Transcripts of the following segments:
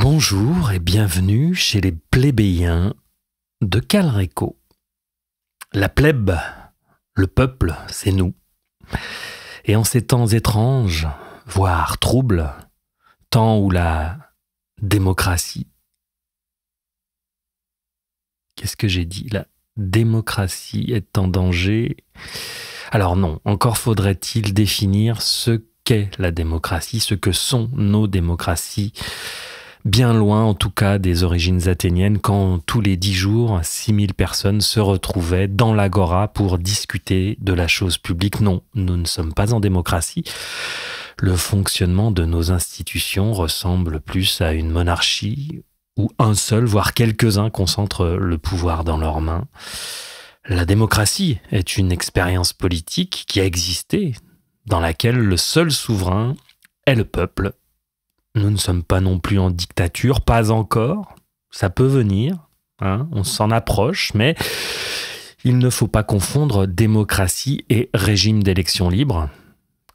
Bonjour et bienvenue chez les plébéiens de Calreco. La plèbe, le peuple, c'est nous. Et en ces temps étranges, voire troubles, temps où la démocratie... Qu'est-ce que j'ai dit? La démocratie est en danger. Alors non, encore faudrait-il définir ce qu'est la démocratie, ce que sont nos démocraties, bien loin en tout cas des origines athéniennes, quand tous les 10 jours, 6000 personnes se retrouvaient dans l'agora pour discuter de la chose publique. Non, nous ne sommes pas en démocratie. Le fonctionnement de nos institutions ressemble plus à une monarchie où un seul, voire quelques-uns concentrent le pouvoir dans leurs mains. La démocratie est une expérience politique qui a existé, dans laquelle le seul souverain est le peuple. Nous ne sommes pas non plus en dictature, pas encore. Ça peut venir, hein, on s'en approche, mais il ne faut pas confondre démocratie et régime d'élection libre.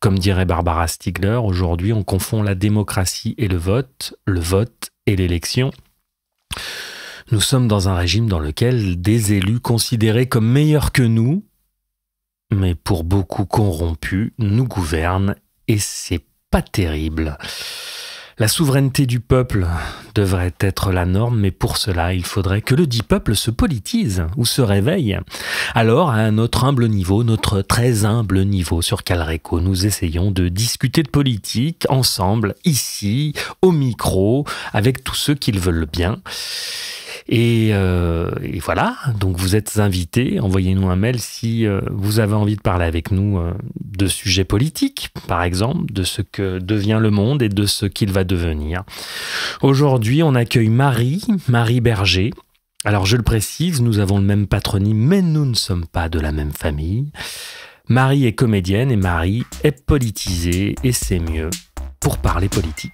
Comme dirait Barbara Stiegler, aujourd'hui on confond la démocratie et le vote et l'élection. Nous sommes dans un régime dans lequel des élus considérés comme meilleurs que nous, mais pour beaucoup corrompus, nous gouvernent et c'est pas terrible. La souveraineté du peuple devrait être la norme, mais pour cela, il faudrait que le dit peuple se politise ou se réveille. Alors, à notre humble niveau, notre très humble niveau sur Calreco, nous essayons de discuter de politique ensemble, ici, au micro, avec tous ceux qui le veulent bien. Et voilà, donc vous êtes invités, envoyez-nous un mail si vous avez envie de parler avec nous de sujets politiques, par exemple, de ce que devient le monde et de ce qu'il va devenir. Aujourd'hui, on accueille Marie Berger. Alors je le précise, nous avons le même patronyme, mais nous ne sommes pas de la même famille. Marie est comédienne et Marie est politisée, et c'est mieux pour parler politique.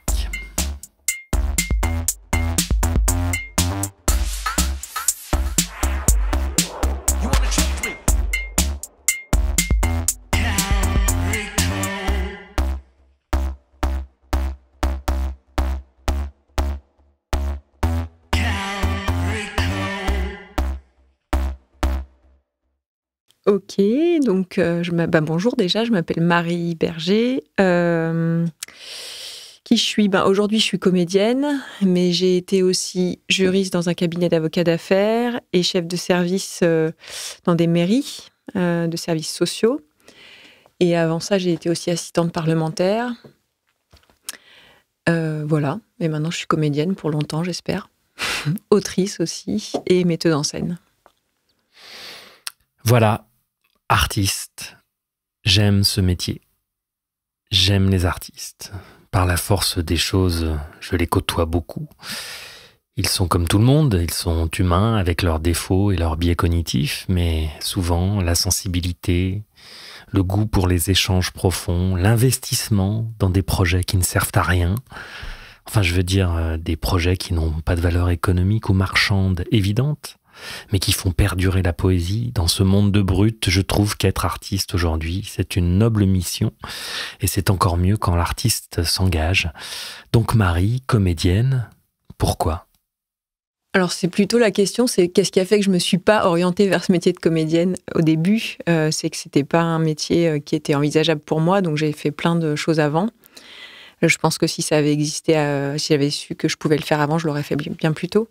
Ok, donc bonjour déjà, je m'appelle Marie Berger. Qui je suis? Aujourd'hui, je suis comédienne, mais j'ai été aussi juriste dans un cabinet d'avocats d'affaires et chef de service dans des mairies de services sociaux. Et avant ça, j'ai été aussi assistante parlementaire. Voilà, et maintenant je suis comédienne pour longtemps, j'espère. Autrice aussi et metteuse en scène. Voilà. Artiste, j'aime ce métier. J'aime les artistes. Par la force des choses, je les côtoie beaucoup. Ils sont comme tout le monde, ils sont humains avec leurs défauts et leurs biais cognitifs, mais souvent la sensibilité, le goût pour les échanges profonds, l'investissement dans des projets qui ne servent à rien. Enfin, je veux dire, des projets qui n'ont pas de valeur économique ou marchande évidente, mais qui font perdurer la poésie. Dans ce monde de brut, je trouve qu'être artiste aujourd'hui, c'est une noble mission, et c'est encore mieux quand l'artiste s'engage. Donc Marie, comédienne, pourquoi? Alors c'est plutôt la question, c'est qu'est-ce qui a fait que je me suis pas orientée vers ce métier de comédienne au début. C'est que c'était pas un métier qui était envisageable pour moi, donc j'ai fait plein de choses avant. Je pense que si ça avait existé, si j'avais su que je pouvais le faire avant, je l'aurais fait bien plus tôt.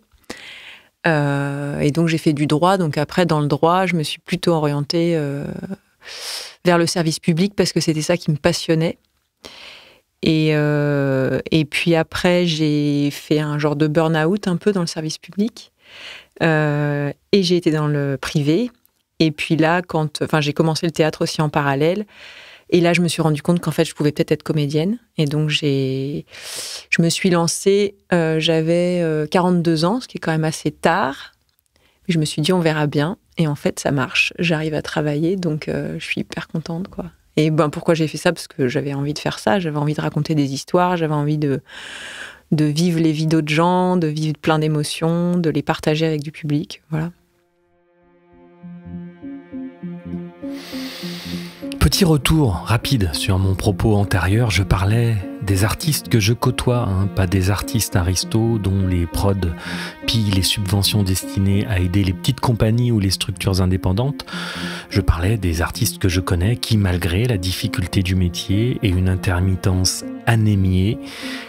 Et donc j'ai fait du droit, donc après dans le droit je me suis plutôt orientée vers le service public parce que c'était ça qui me passionnait et puis après j'ai fait un genre de burn-out un peu dans le service public et j'ai été dans le privé et puis là j'ai commencé le théâtre aussi en parallèle. Et là, je me suis rendu compte qu'en fait, je pouvais peut-être être comédienne. Et donc, je me suis lancée, j'avais 42 ans, ce qui est quand même assez tard. Mais je me suis dit, on verra bien. Et en fait, ça marche. J'arrive à travailler, donc je suis hyper contente, quoi. Et pourquoi j'ai fait ça? Parce que j'avais envie de faire ça. J'avais envie de raconter des histoires. J'avais envie de vivre les vies d'autres gens, de vivre plein d'émotions, de les partager avec du public. Voilà. Petit retour rapide sur mon propos antérieur, je parlais des artistes que je côtoie, hein, pas des artistes aristos dont les prods pillent les subventions destinées à aider les petites compagnies ou les structures indépendantes. Je parlais des artistes que je connais qui, malgré la difficulté du métier et une intermittence anémiée,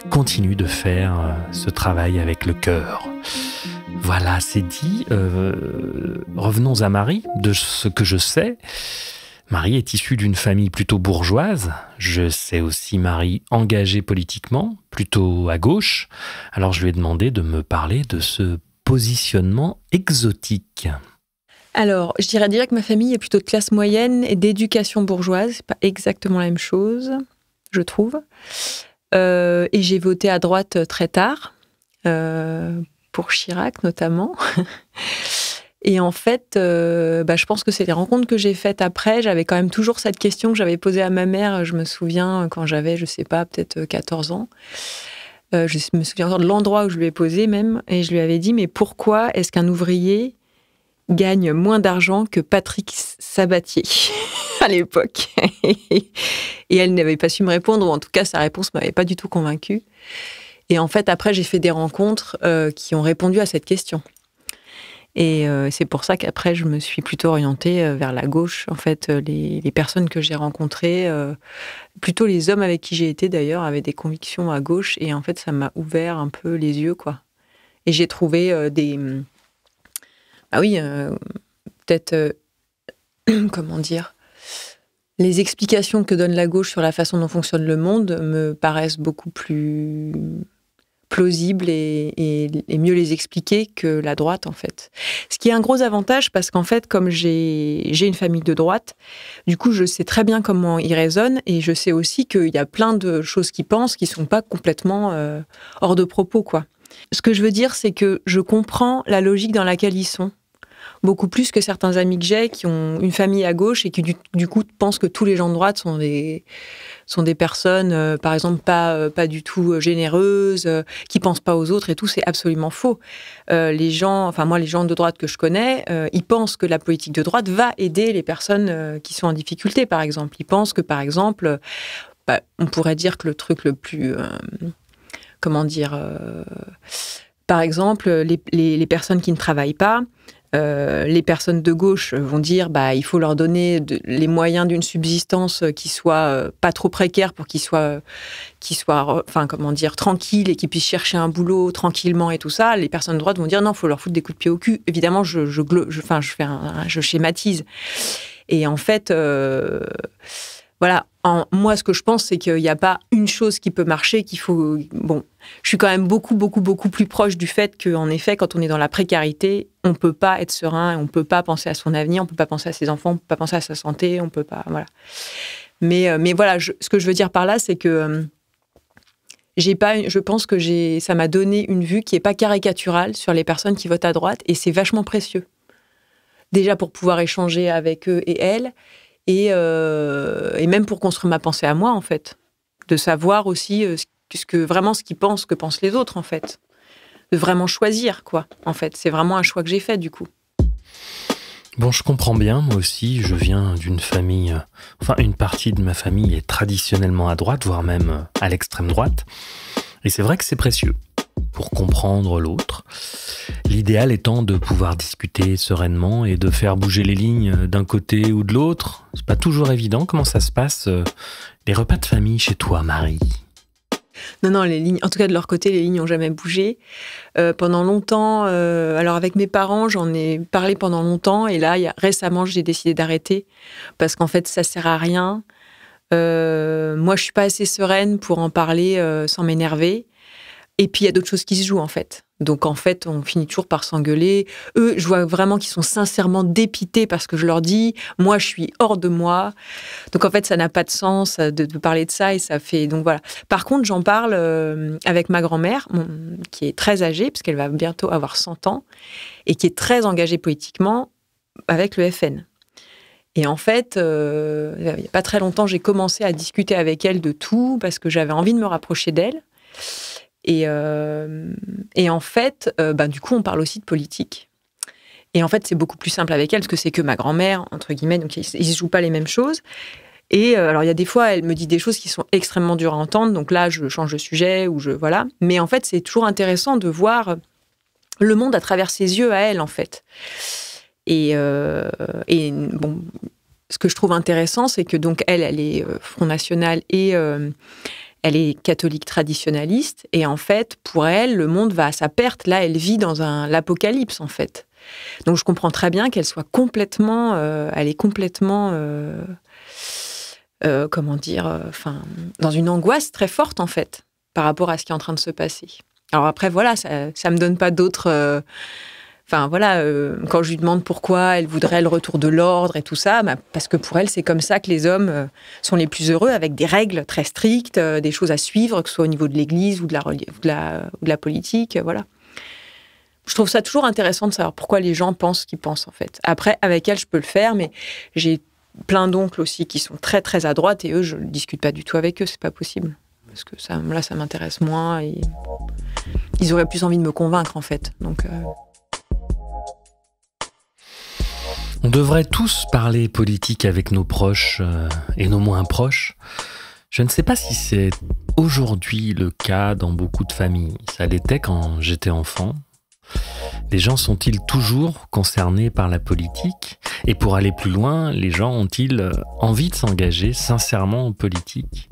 continuent de faire ce travail avec le cœur. Voilà, c'est dit. Revenons à Marie, de ce que je sais. Marie est issue d'une famille plutôt bourgeoise. Je sais aussi Marie engagée politiquement, plutôt à gauche. Alors je lui ai demandé de me parler de ce positionnement exotique. Alors, je dirais déjà que ma famille est plutôt de classe moyenne et d'éducation bourgeoise. C'est pas exactement la même chose, je trouve. Et j'ai voté à droite très tard, pour Chirac notamment. Et en fait, je pense que c'est les rencontres que j'ai faites après. J'avais quand même toujours cette question que j'avais posée à ma mère, je me souviens, quand j'avais, je sais pas, peut-être 14 ans. Je me souviens encore de l'endroit où je lui ai posé même, et je lui avais dit, mais pourquoi est-ce qu'un ouvrier gagne moins d'argent que Patrick Sabatier à l'époque? Et elle n'avait pas su me répondre, ou en tout cas, sa réponse m'avait pas du tout convaincue. Et en fait, après, j'ai fait des rencontres qui ont répondu à cette question. Et c'est pour ça qu'après, je me suis plutôt orientée vers la gauche. En fait, les personnes que j'ai rencontrées, plutôt les hommes avec qui j'ai été d'ailleurs, avaient des convictions à gauche. Et en fait, ça m'a ouvert un peu les yeux, quoi. Et j'ai trouvé peut-être, comment dire, les explications que donne la gauche sur la façon dont fonctionne le monde me paraissent beaucoup plus plausibles et mieux les expliquer que la droite, en fait. Ce qui est un gros avantage parce qu'en fait, comme j'ai une famille de droite, du coup, je sais très bien comment ils raisonnent et je sais aussi qu'il y a plein de choses qu'ils pensent qui sont pas complètement hors de propos, quoi. Ce que je veux dire, c'est que je comprends la logique dans laquelle ils sont. Beaucoup plus que certains amis que j'ai qui ont une famille à gauche et qui du coup pensent que tous les gens de droite sont des personnes, par exemple, pas du tout généreuses, qui pensent pas aux autres et tout. C'est absolument faux. Les gens de droite que je connais, ils pensent que la politique de droite va aider les personnes qui sont en difficulté, par exemple. Ils pensent que, par exemple, on pourrait dire que le truc le plus... par exemple, les personnes qui ne travaillent pas, les personnes de gauche vont dire il faut leur donner les moyens d'une subsistance qui soit pas trop précaire pour qu'ils soient tranquilles et qu'ils puissent chercher un boulot tranquillement et tout ça. Les personnes de droite vont dire non, il faut leur foutre des coups de pied au cul. Évidemment, je schématise. Et en fait, voilà. Moi, ce que je pense, c'est qu'il n'y a pas une chose qui peut marcher, qu'il faut... Bon, je suis quand même beaucoup plus proche du fait qu'en effet, quand on est dans la précarité, on ne peut pas être serein, on ne peut pas penser à son avenir, on ne peut pas penser à ses enfants, on ne peut pas penser à sa santé, on ne peut pas... Voilà. Mais voilà, ce que je veux dire par là, c'est que je pense que ça m'a donné une vue qui n'est pas caricaturale sur les personnes qui votent à droite, et c'est vachement précieux. Déjà pour pouvoir échanger avec eux et elles, et même pour construire ma pensée à moi, en fait. De savoir aussi ce qu'ils pensent, que pensent les autres, en fait. De vraiment choisir, quoi, en fait. C'est vraiment un choix que j'ai fait, du coup. Bon, je comprends bien, moi aussi, je viens d'une famille... une partie de ma famille est traditionnellement à droite, voire même à l'extrême droite. Et c'est vrai que c'est précieux pour comprendre l'autre. L'idéal étant de pouvoir discuter sereinement et de faire bouger les lignes d'un côté ou de l'autre. C'est pas toujours évident. Comment ça se passe, les repas de famille chez toi, Marie? Non, les lignes, en tout cas de leur côté, les lignes n'ont jamais bougé. Pendant longtemps, alors avec mes parents, j'en ai parlé pendant longtemps, et là, récemment, j'ai décidé d'arrêter, parce qu'en fait, ça sert à rien. Moi, je suis pas assez sereine pour en parler sans m'énerver. Et puis, il y a d'autres choses qui se jouent, en fait. Donc, en fait, on finit toujours par s'engueuler. Eux, je vois vraiment qu'ils sont sincèrement dépités parce que je leur dis. Moi, je suis hors de moi. Donc, en fait, ça n'a pas de sens de parler de ça. Et ça fait... Donc, voilà. Par contre, j'en parle avec ma grand-mère, qui est très âgée, parce qu'elle va bientôt avoir 100 ans, et qui est très engagée politiquement avec le FN. Et en fait, il n'y a pas très longtemps, j'ai commencé à discuter avec elle de tout, parce que j'avais envie de me rapprocher d'elle. Et en fait, du coup, on parle aussi de politique. Et en fait, c'est beaucoup plus simple avec elle, parce que c'est que ma grand-mère, entre guillemets, donc ils ne se jouent pas les mêmes choses. Et alors, il y a des fois, elle me dit des choses qui sont extrêmement dures à entendre. Donc là, je change de sujet ou voilà. Mais en fait, c'est toujours intéressant de voir le monde à travers ses yeux à elle, en fait. Et bon, ce que je trouve intéressant, c'est que donc elle est Front National et elle est catholique traditionnaliste. Et en fait, pour elle, le monde va à sa perte. Là, elle vit dans l'apocalypse, en fait. Donc, je comprends très bien qu'elle soit complètement... elle est complètement... comment dire, dans une angoisse très forte, en fait, par rapport à ce qui est en train de se passer. Alors après, voilà, ça me donne pas d'autres... quand je lui demande pourquoi elle voudrait le retour de l'ordre et tout ça, parce que pour elle, c'est comme ça que les hommes sont les plus heureux, avec des règles très strictes, des choses à suivre, que ce soit au niveau de l'Église ou de la politique, voilà. Je trouve ça toujours intéressant de savoir pourquoi les gens pensent ce qu'ils pensent, en fait. Après, avec elle, je peux le faire, mais j'ai plein d'oncles aussi qui sont très, très à droite, et eux, je ne discute pas du tout avec eux, c'est pas possible. Parce que ça m'intéresse moins, et ils auraient plus envie de me convaincre, en fait. Donc... On devrait tous parler politique avec nos proches et nos moins proches. Je ne sais pas si c'est aujourd'hui le cas dans beaucoup de familles. Ça l'était quand j'étais enfant. Les gens sont-ils toujours concernés par la politique? Et pour aller plus loin, les gens ont-ils envie de s'engager sincèrement en politique?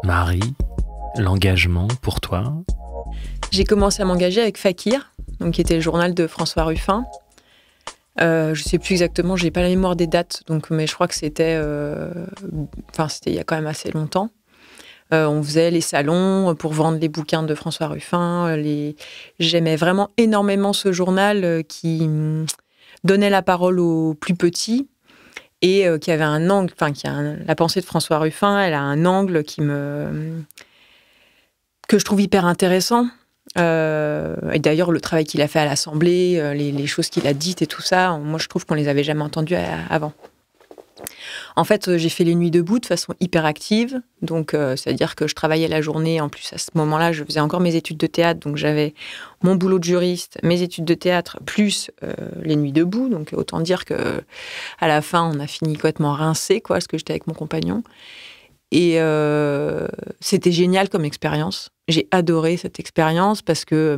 Marie, l'engagement pour toi? J'ai commencé à m'engager avec Fakir, donc qui était le journal de François Ruffin. Je ne sais plus exactement, je n'ai pas la mémoire des dates, mais je crois que c'était il y a quand même assez longtemps. On faisait les salons pour vendre les bouquins de François Ruffin. J'aimais vraiment énormément ce journal qui donnait la parole aux plus petits et qui avait un angle, la pensée de François Ruffin, elle a un angle que je trouve hyper intéressant. Et d'ailleurs, le travail qu'il a fait à l'Assemblée, les choses qu'il a dites et tout ça, moi je trouve qu'on les avait jamais entendues avant. En fait, j'ai fait les nuits debout de façon hyper active, donc c'est-à-dire que je travaillais la journée. En plus, à ce moment-là, je faisais encore mes études de théâtre, donc j'avais mon boulot de juriste, mes études de théâtre, plus les nuits debout. Donc autant dire que à la fin, on a fini complètement rincé, parce que j'étais avec mon compagnon. Et c'était génial comme expérience. J'ai adoré cette expérience parce que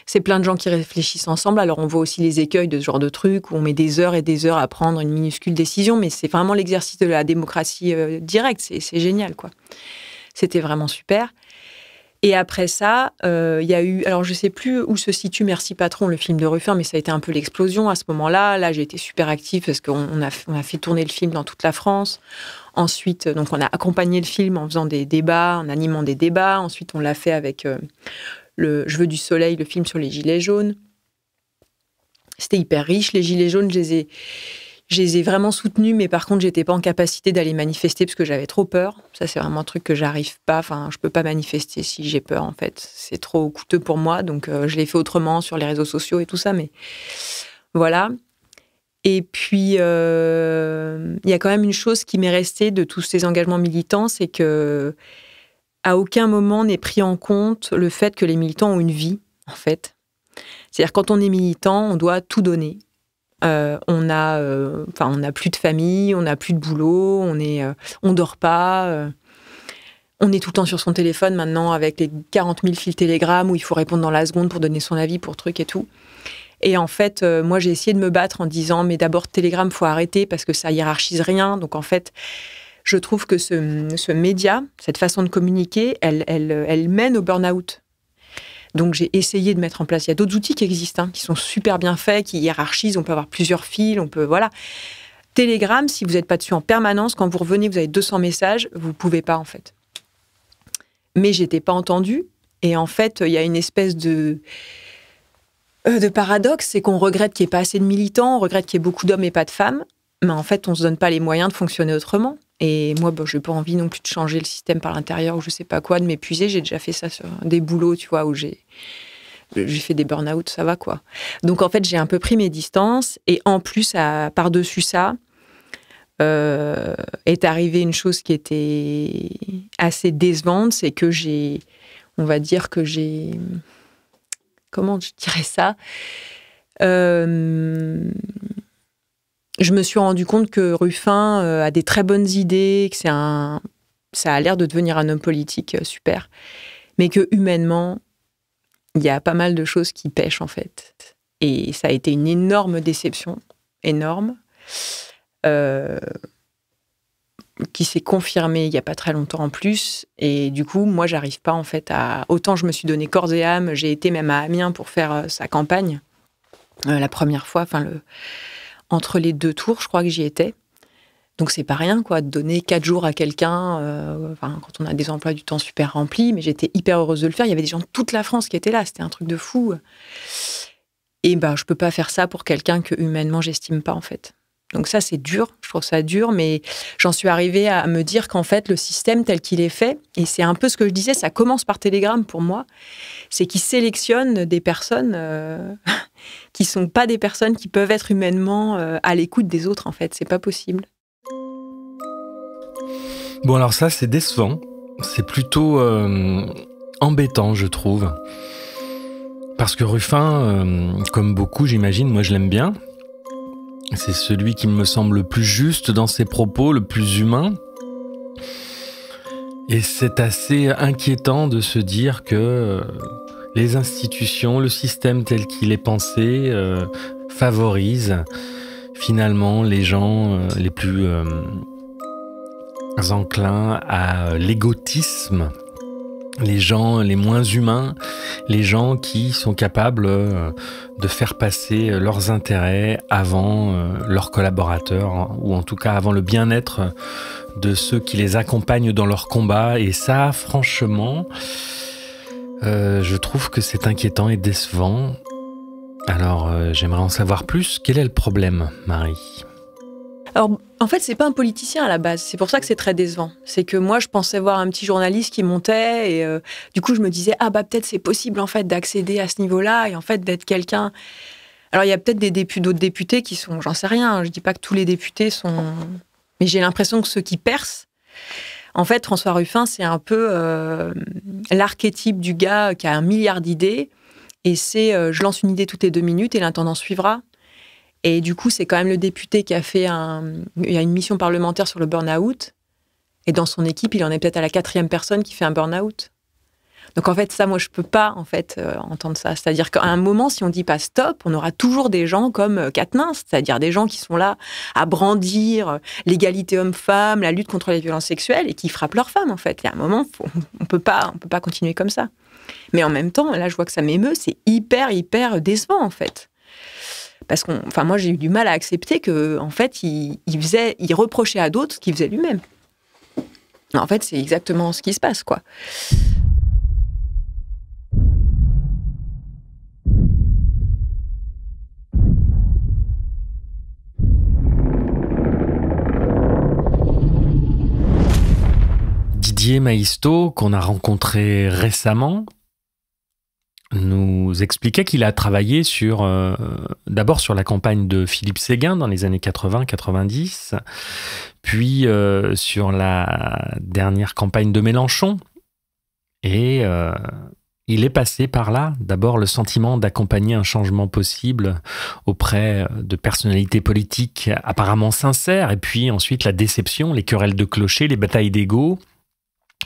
c'est plein de gens qui réfléchissent ensemble. Alors, on voit aussi les écueils de ce genre de truc où on met des heures et des heures à prendre une minuscule décision, mais c'est vraiment l'exercice de la démocratie directe. C'est génial, quoi. C'était vraiment super. Et après ça, il y a eu... Alors, je ne sais plus où se situe Merci Patron, le film de Ruffin, mais ça a été un peu l'explosion à ce moment-là. Là, j'ai été super active parce qu'on a fait tourner le film dans toute la France. Ensuite, donc, on a accompagné le film en faisant des débats, en animant des débats. Ensuite, on l'a fait avec Je veux du soleil, le film sur les Gilets jaunes. C'était hyper riche. Les Gilets jaunes, je les ai vraiment soutenus, mais par contre, j'étais pas en capacité d'aller manifester parce que j'avais trop peur. Ça, c'est vraiment un truc que j'arrive pas. Enfin, je peux pas manifester si j'ai peur, en fait. C'est trop coûteux pour moi. Donc, je l'ai fait autrement sur les réseaux sociaux et tout ça, mais voilà. Et puis, il y a quand même une chose qui m'est restée de tous ces engagements militants, c'est que à aucun moment n'est pris en compte le fait que les militants ont une vie, en fait. C'est-à-dire, quand on est militant, on doit tout donner. On n'a plus de famille, on n'a plus de boulot, on dort pas. On est tout le temps sur son téléphone maintenant avec les 40 000 fils Telegram où il faut répondre dans la seconde pour donner son avis pour truc et tout. Et en fait, moi, j'ai essayé de me battre en disant, mais d'abord, Telegram, faut arrêter parce que ça hiérarchise rien. Donc, en fait, je trouve que ce média, cette façon de communiquer, elle mène au burn-out. Donc, j'ai essayé de mettre en place. Il y a d'autres outils qui existent, qui sont super bien faits, qui hiérarchisent. On peut avoir plusieurs fils, voilà. Telegram, si vous n'êtes pas dessus en permanence, quand vous revenez, vous avez 200 messages, vous ne pouvez pas, en fait. Mais je n'étais pas entendue. Et en fait, il y a une espèce de paradoxe, c'est qu'on regrette qu'il n'y ait pas assez de militants, on regrette qu'il y ait beaucoup d'hommes et pas de femmes, mais en fait, on ne se donne pas les moyens de fonctionner autrement. Et moi, je n'ai pas envie non plus de changer le système par l'intérieur ou je ne sais pas quoi, de m'épuiser. J'ai déjà fait ça sur des boulots, tu vois, où j'ai fait des burn-out, ça va, quoi. Donc, en fait, j'ai un peu pris mes distances. Et en plus, par-dessus ça, est arrivée une chose qui était assez décevante, c'est que on va dire que j'ai... Comment je dirais ça ? je me suis rendu compte que Ruffin a des très bonnes idées, que ça a l'air de devenir un homme politique super, mais que humainement, il y a pas mal de choses qui pêchent en fait. Et ça a été une énorme déception, énorme, qui s'est confirmée il n'y a pas très longtemps en plus. Et du coup, moi, j'arrive pas en fait à... Autant je me suis donné corps et âme, j'ai été même à Amiens pour faire sa campagne, la première fois, entre les 2 tours, je crois que j'y étais. Donc, c'est pas rien, quoi, de donner 4 jours à quelqu'un, quand on a des emplois du temps super remplis. Mais j'étais hyper heureuse de le faire. Il y avait des gens de toute la France qui étaient là. C'était un truc de fou. Et je peux pas faire ça pour quelqu'un que humainement, j'estime pas, en fait. Donc ça, c'est dur. Je trouve ça dur. Mais j'en suis arrivée à me dire qu'en fait, le système tel qu'il est fait, et c'est un peu ce que je disais, ça commence par Telegram pour moi, c'est qu'il sélectionne des personnes qui sont pas des personnes qui peuvent être humainement à l'écoute des autres, en fait. C'est pas possible. Bon, alors ça, c'est décevant. C'est plutôt embêtant, je trouve. Parce que Ruffin, comme beaucoup, j'imagine, moi je l'aime bien. C'est celui qui me semble le plus juste dans ses propos, le plus humain. Et c'est assez inquiétant de se dire que les institutions, le système tel qu'il est pensé, favorise finalement les gens les plus enclins à l'égotisme, les gens les moins humains, les gens qui sont capables de faire passer leurs intérêts avant leurs collaborateurs, ou en tout cas avant le bien-être de ceux qui les accompagnent dans leur combat. Et ça, franchement, je trouve que c'est inquiétant et décevant. Alors, j'aimerais en savoir plus. Quel est le problème, Marie ? Alors, en fait, c'est pas un politicien à la base. C'est pour ça que c'est très décevant. C'est que moi, je pensais voir un petit journaliste qui montait et du coup, je me disais, peut-être c'est possible en fait d'accéder à ce niveau-là et en fait d'être quelqu'un. Alors, il y a peut-être d'autres députés qui sont, j'en sais rien. Je dis pas que tous les députés sont, mais j'ai l'impression que ceux qui percent, en fait, François Ruffin, c'est un peu l'archétype du gars qui a 1 milliard d'idées et c'est, je lance une idée toutes les 2 minutes et l'intendant suivra. Et du coup, c'est quand même le député qui a fait il y a une mission parlementaire sur le burn-out. Et dans son équipe, il en est peut-être à la 4e personne qui fait un burn-out. Donc en fait, ça, moi, je peux pas entendre ça. C'est-à-dire qu'à un moment, si on dit pas stop, on aura toujours des gens comme Quatennens, c'est-à-dire des gens qui sont là à brandir l'égalité homme-femme, la lutte contre les violences sexuelles et qui frappent leurs femmes, en fait. Il y a un moment, on peut pas continuer comme ça. Mais en même temps, là, je vois que ça m'émeut, c'est hyper, hyper décevant, en fait. Parce moi, j'ai eu du mal à accepter que, en fait, il reprochait à d'autres ce qu'il faisait lui-même. En fait, c'est exactement ce qui se passe, quoi. Didier Maisto, qu'on a rencontré récemment, nous expliquait qu'il a travaillé d'abord sur la campagne de Philippe Séguin dans les années 80-90, puis sur la dernière campagne de Mélenchon. Et il est passé par là, d'abord le sentiment d'accompagner un changement possible auprès de personnalités politiques apparemment sincères, et puis ensuite la déception, les querelles de clocher, les batailles d'ego.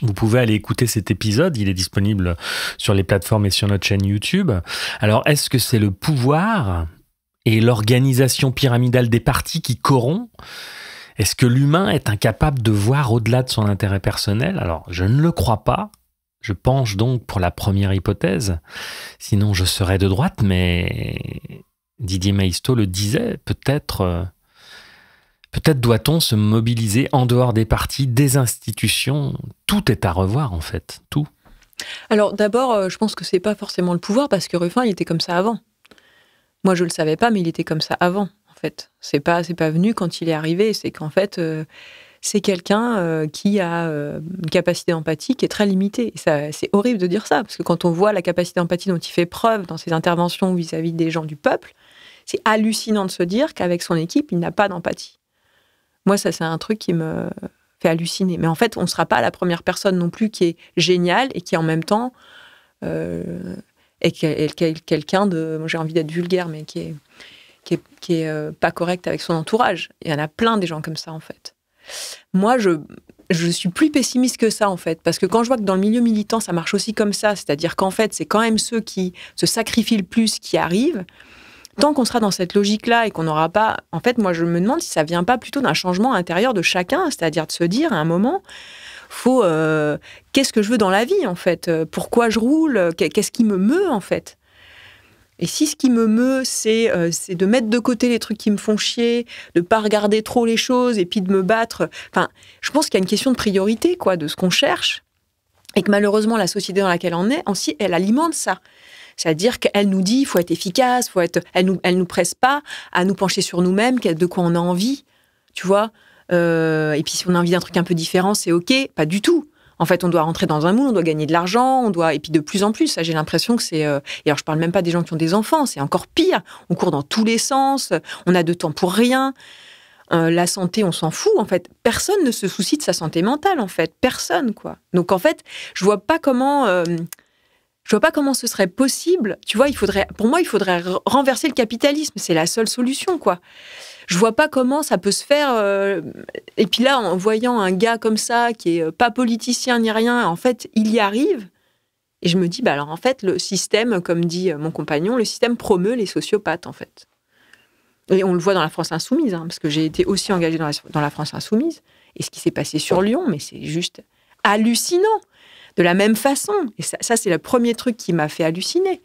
Vous pouvez aller écouter cet épisode, il est disponible sur les plateformes et sur notre chaîne YouTube. Alors, est-ce que c'est le pouvoir et l'organisation pyramidale des partis qui corrompt ? Est-ce que l'humain est incapable de voir au-delà de son intérêt personnel ? Alors, je ne le crois pas. Je penche donc pour la première hypothèse. Sinon, je serais de droite, mais Didier Maisto le disait, peut-être doit-on se mobiliser en dehors des partis, des institutions. Tout est à revoir, en fait. Tout. Alors, d'abord, je pense que c'est pas forcément le pouvoir, parce que Ruffin, il était comme ça avant. Moi, je le savais pas, mais il était comme ça avant, en fait. C'est pas venu quand il est arrivé. C'est qu'en fait, c'est quelqu'un qui a une capacité d'empathie qui est très limitée. Et ça, c'est horrible de dire ça, parce que quand on voit la capacité d'empathie dont il fait preuve dans ses interventions vis-à-vis des gens du peuple, c'est hallucinant de se dire qu'avec son équipe, il n'a pas d'empathie. Moi, ça, c'est un truc qui me fait halluciner. Mais en fait, on ne sera pas la première personne non plus qui est géniale et qui, en même temps, est quelqu'un de... Moi, j'ai envie d'être vulgaire, mais qui qui est pas correct avec son entourage. Il y en a plein des gens comme ça, en fait. Moi, je suis plus pessimiste que ça, en fait, parce que quand je vois que dans le milieu militant, ça marche aussi comme ça, c'est-à-dire qu'en fait, c'est quand même ceux qui se sacrifient le plus qui arrivent, tant qu'on sera dans cette logique-là et qu'on n'aura pas... En fait, moi, je me demande si ça vient pas plutôt d'un changement intérieur de chacun, c'est-à-dire de se dire, à un moment, faut... qu'est-ce que je veux dans la vie, en fait? Pourquoi je roule? Qu'est-ce qui me meut, en fait? Et si ce qui me meut, c'est de mettre de côté les trucs qui me font chier, de pas regarder trop les choses et puis de me battre... Enfin, je pense qu'il y a une question de priorité, quoi, de ce qu'on cherche. Et que malheureusement, la société dans laquelle on est, aussi, elle alimente ça. C'est-à-dire qu'elle nous dit, il faut être efficace, elle nous presse pas à nous pencher sur nous-mêmes, de quoi on a envie, tu vois. Et puis si on a envie d'un truc un peu différent, c'est OK. Pas du tout. En fait, on doit rentrer dans un moule, on doit gagner de l'argent, et puis de plus en plus, ça, j'ai l'impression que c'est... Et alors, je parle même pas des gens qui ont des enfants, c'est encore pire. On court dans tous les sens, on a de temps pour rien. La santé, on s'en fout, en fait. Personne ne se soucie de sa santé mentale, en fait. Personne, quoi. Donc, en fait, je vois pas comment ce serait possible. Tu vois, pour moi, il faudrait renverser le capitalisme. C'est la seule solution, quoi. Je vois pas comment ça peut se faire. Et puis là, en voyant un gars comme ça, qui est pas politicien ni rien, en fait, il y arrive. Et je me dis, alors en fait, le système, comme dit mon compagnon, le système promeut les sociopathes, en fait. Et on le voit dans la France insoumise, parce que j'ai été aussi engagée dans la France insoumise. Et ce qui s'est passé sur Lyon, mais c'est juste hallucinant. De la même façon. Et ça c'est le premier truc qui m'a fait halluciner.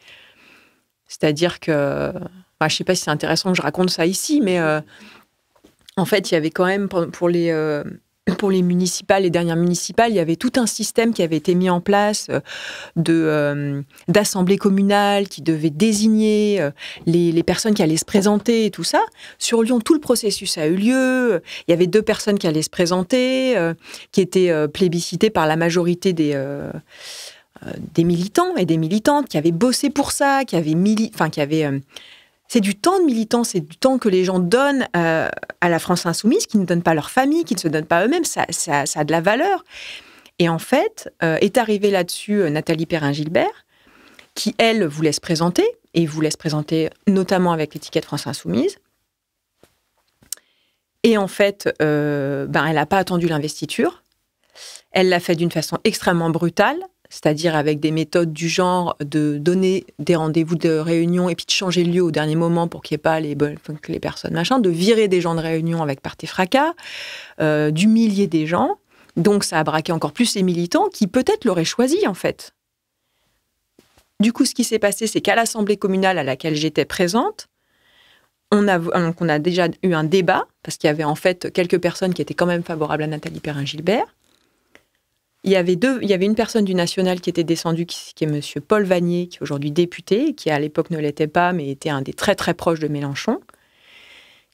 C'est-à-dire que... je ne sais pas si c'est intéressant que je raconte ça ici, mais en fait, il y avait quand même, pour les municipales, les dernières municipales, il y avait tout un système qui avait été mis en place d'assemblées communales qui devaient désigner les personnes qui allaient se présenter et tout ça. Sur Lyon, tout le processus a eu lieu. Il y avait 2 personnes qui allaient se présenter, qui étaient plébiscitées par la majorité des militants et des militantes qui avaient bossé pour ça, c'est du temps de militants, c'est du temps que les gens donnent à la France insoumise, qui ne donnent pas leur famille, qui ne se donnent pas eux-mêmes. Ça a de la valeur. Et en fait, est arrivée là-dessus Nathalie Perrin-Gilbert, qui, elle, voulait se présenter, et voulait se présenter notamment avec l'étiquette France insoumise. Et en fait, elle n'a pas attendu l'investiture. Elle l'a fait d'une façon extrêmement brutale, c'est-à-dire avec des méthodes du genre de donner des rendez-vous de réunion et puis de changer le lieu au dernier moment pour qu'il n'y ait pas les personnes machin, de virer des gens de réunion avec party fracas, d'humilier des gens. Donc ça a braqué encore plus les militants qui peut-être l'auraient choisi en fait. Du coup, ce qui s'est passé, c'est qu'à l'Assemblée communale à laquelle j'étais présente, on a déjà eu un débat, parce qu'il y avait en fait quelques personnes qui étaient quand même favorables à Nathalie Perrin-Gilbert. Il y avait une personne du National qui était descendue, qui est M. Paul Vanier, qui est aujourd'hui député, qui à l'époque ne l'était pas, mais était un des très très proches de Mélenchon,